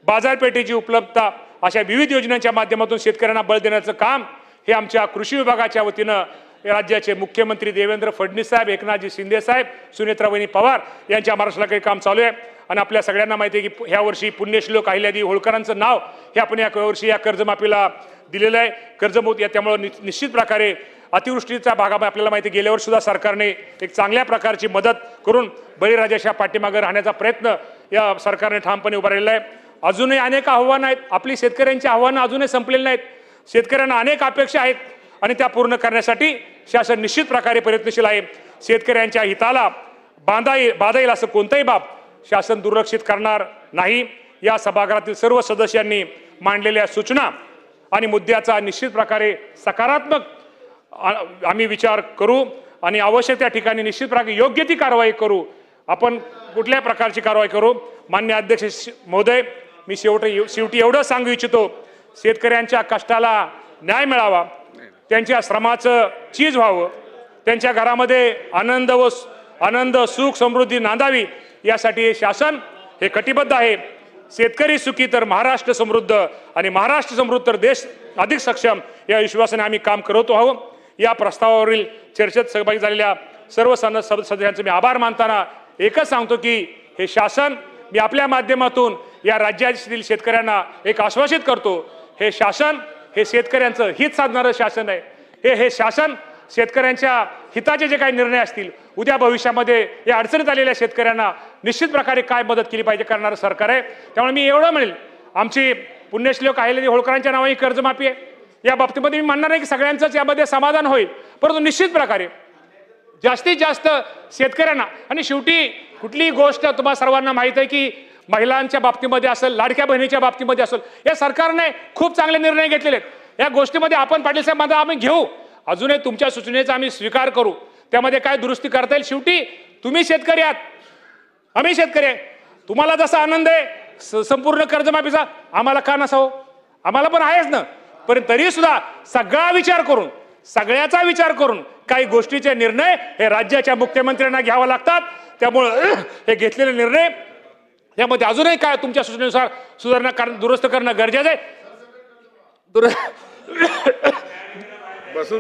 बाजारपेठेची उपलब्धता अशा विविध योजनांच्या माध्यमातून शेतकऱ्यांना बळ देण्याचं काम हे आमच्या कृषी विभागाच्या वतीनं राज्याचे मुख्यमंत्री देवेंद्र फडणवीस साहेब, एकनाथजी शिंदे साहेब, सुनेत्रावहिनी पवार यांच्या मार्गदर्शनाखाली काही काम चालू आहे. आणि आपल्या सगळ्यांना माहिती आहे की ह्या वर्षी पुण्यश्लोक अहिल्यादेवी होळकरांचं नाव हे आपण या वर्षी या कर्जमाफीला दिलेलं आहे. कर्जमुक्त त्यामुळे निश्चित प्रकारे अतिवृष्टीच्या भागामध्ये आपल्याला माहिती आहे गेल्या वर्षी सुद्धा सरकारने एक चांगल्या प्रकारची मदत करून बळीराजाच्या पाठीमागे राहण्याचा प्रयत्न या सरकारने ठामपणे उभारलेला आहे. अजूनही अनेक आव्हानं आहेत, आपली शेतकऱ्यांची आव्हानं अजूनही संपलेली नाहीत. शेतकऱ्यांना अनेक अपेक्षा आहेत आणि त्या पूर्ण करण्यासाठी शासन निश्चित प्रकारे प्रयत्नशील आहे. शेतकऱ्यांच्या हिताला बाधा येईल असं कोणताही बाब शासन दुर्लक्षित करणार नाही. या सभागृहातील सर्व सदस्यांनी मांडलेल्या सूचना आणि मुद्द्याचा निश्चित प्रकारे सकारात्मक आम्ही विचार करू आणि आवश्यक त्या ठिकाणी निश्चित प्रकारे योग्य ती कारवाई करू. आपण कुठल्या प्रकारची कारवाई करू. माननीय अध्यक्ष महोदय, मी शेवटी एवढं सांगू इच्छितो, शेतकऱ्यांच्या कष्टाला न्याय मिळावा, त्यांच्या श्रमाचं चीज व्हावं, त्यांच्या घरामध्ये आनंद सुख समृद्धी नांदावी यासाठी शासन हे कटिबद्ध आहे. शेतकरी सुखी तर महाराष्ट्र समृद्ध आणि महाराष्ट्र समृद्ध तर देश अधिक सक्षम या विश्वासाने आम्ही काम करत आहोत. या प्रस्तावावरील चर्चेत सहभागी झालेल्या सर्व सदस्यांचे मी आभार मानताना एकच सांगतो की हे शासन मी आपल्या माध्यमातून या राज्यातील शेतकऱ्यांना एक आश्वासित करतो, हे शासन हे शेतकऱ्यांचं हित साधणारं शासन आहे. हे शासन शेतकऱ्यांच्या हिताचे जे काही निर्णय असतील, उद्या भविष्यामध्ये या अडचणीत आलेल्या शेतकऱ्यांना निश्चित प्रकारे काय मदत केली पाहिजे करणारं सरकार आहे. त्यामुळे मी एवढं म्हणेल, आमची पुण्यश्लोक अहिल्यादेवी होळकरांच्या नावाने कर्जमाफी आहे. या बाबतीमध्ये मी म्हणणार नाही की सगळ्यांचंच यामध्ये समाधान होईल, परंतु निश्चित प्रकारे जास्तीत जास्त शेतकऱ्यांना, आणि शेवटी कुठलीही गोष्ट तुम्हाला सर्वांना माहीत आहे की महिलांच्या बाबतीमध्ये असेल, लाडक्या बहिणीच्या बाबतीमध्ये असेल, या सरकारने खूप चांगले निर्णय घेतलेले आहेत. या गोष्टीमध्ये आपण पाटील साहेब माझा आम्ही घेऊ, अजूनही तुमच्या सूचनेचा आम्ही स्वीकार करू, त्यामध्ये काय दुरुस्ती करता येईल. शेवटी तुम्ही शेतकरी आहात, आम्ही शेतकरी आहे. तुम्हाला जसा आनंद आहे संपूर्ण कर्जमाफीचा, आम्हाला का नसावं, आम्हाला पण आहेच ना. पण तरी सुद्धा सगळ्याचा विचार करून काही गोष्टीचे निर्णय हे राज्याच्या मुख्यमंत्र्यांना घ्यावा लागतात. त्यामुळे हे घेतलेले निर्णय यामध्ये अजूनही काय तुमच्या सूचनेनुसार सुधारणा दुरुस्त करणं गरजेचं आहे.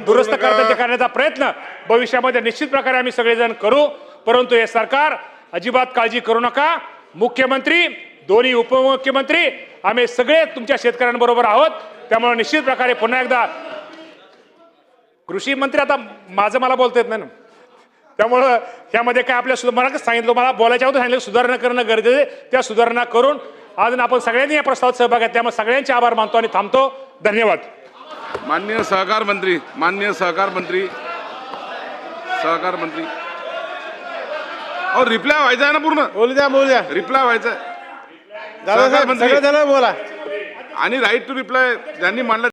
दुरुस्त करण्याचा प्रयत्न भविष्यामध्ये निश्चित प्रकारे आम्ही सगळेजण करू. परंतु हे सरकार अजिबात काळजी करू नका. मुख्यमंत्री, दोन्ही उपमुख्यमंत्री, आम्ही सगळे तुमच्या शेतकऱ्यांबरोबर आहोत. त्यामुळे निश्चित प्रकारे पुन्हा एकदा कृषी मंत्री, आता मला बोलता येत नाही ना, त्यामुळं त्यामध्ये काय आपल्या मला सांगितलं, मला बोलायच्या अगोदर सांगितलं सुधारणा करणं गरजेचं आहे. त्या सुधारणा करून आज आपण सगळ्यांनी या प्रस्तावात सहभाग घेतला, त्यामुळे सगळ्यांचे आभार मानतो आणि थांबतो. धन्यवाद. माननीय सहकार मंत्री और रिप्लाय व्हायचा आहे ना, पूर्ण बोलू द्या रिप्लाय व्हायचा आहे. सगळं झालं, बोला. आणि राईट टू रिप्लाय ज्यांनी मांडला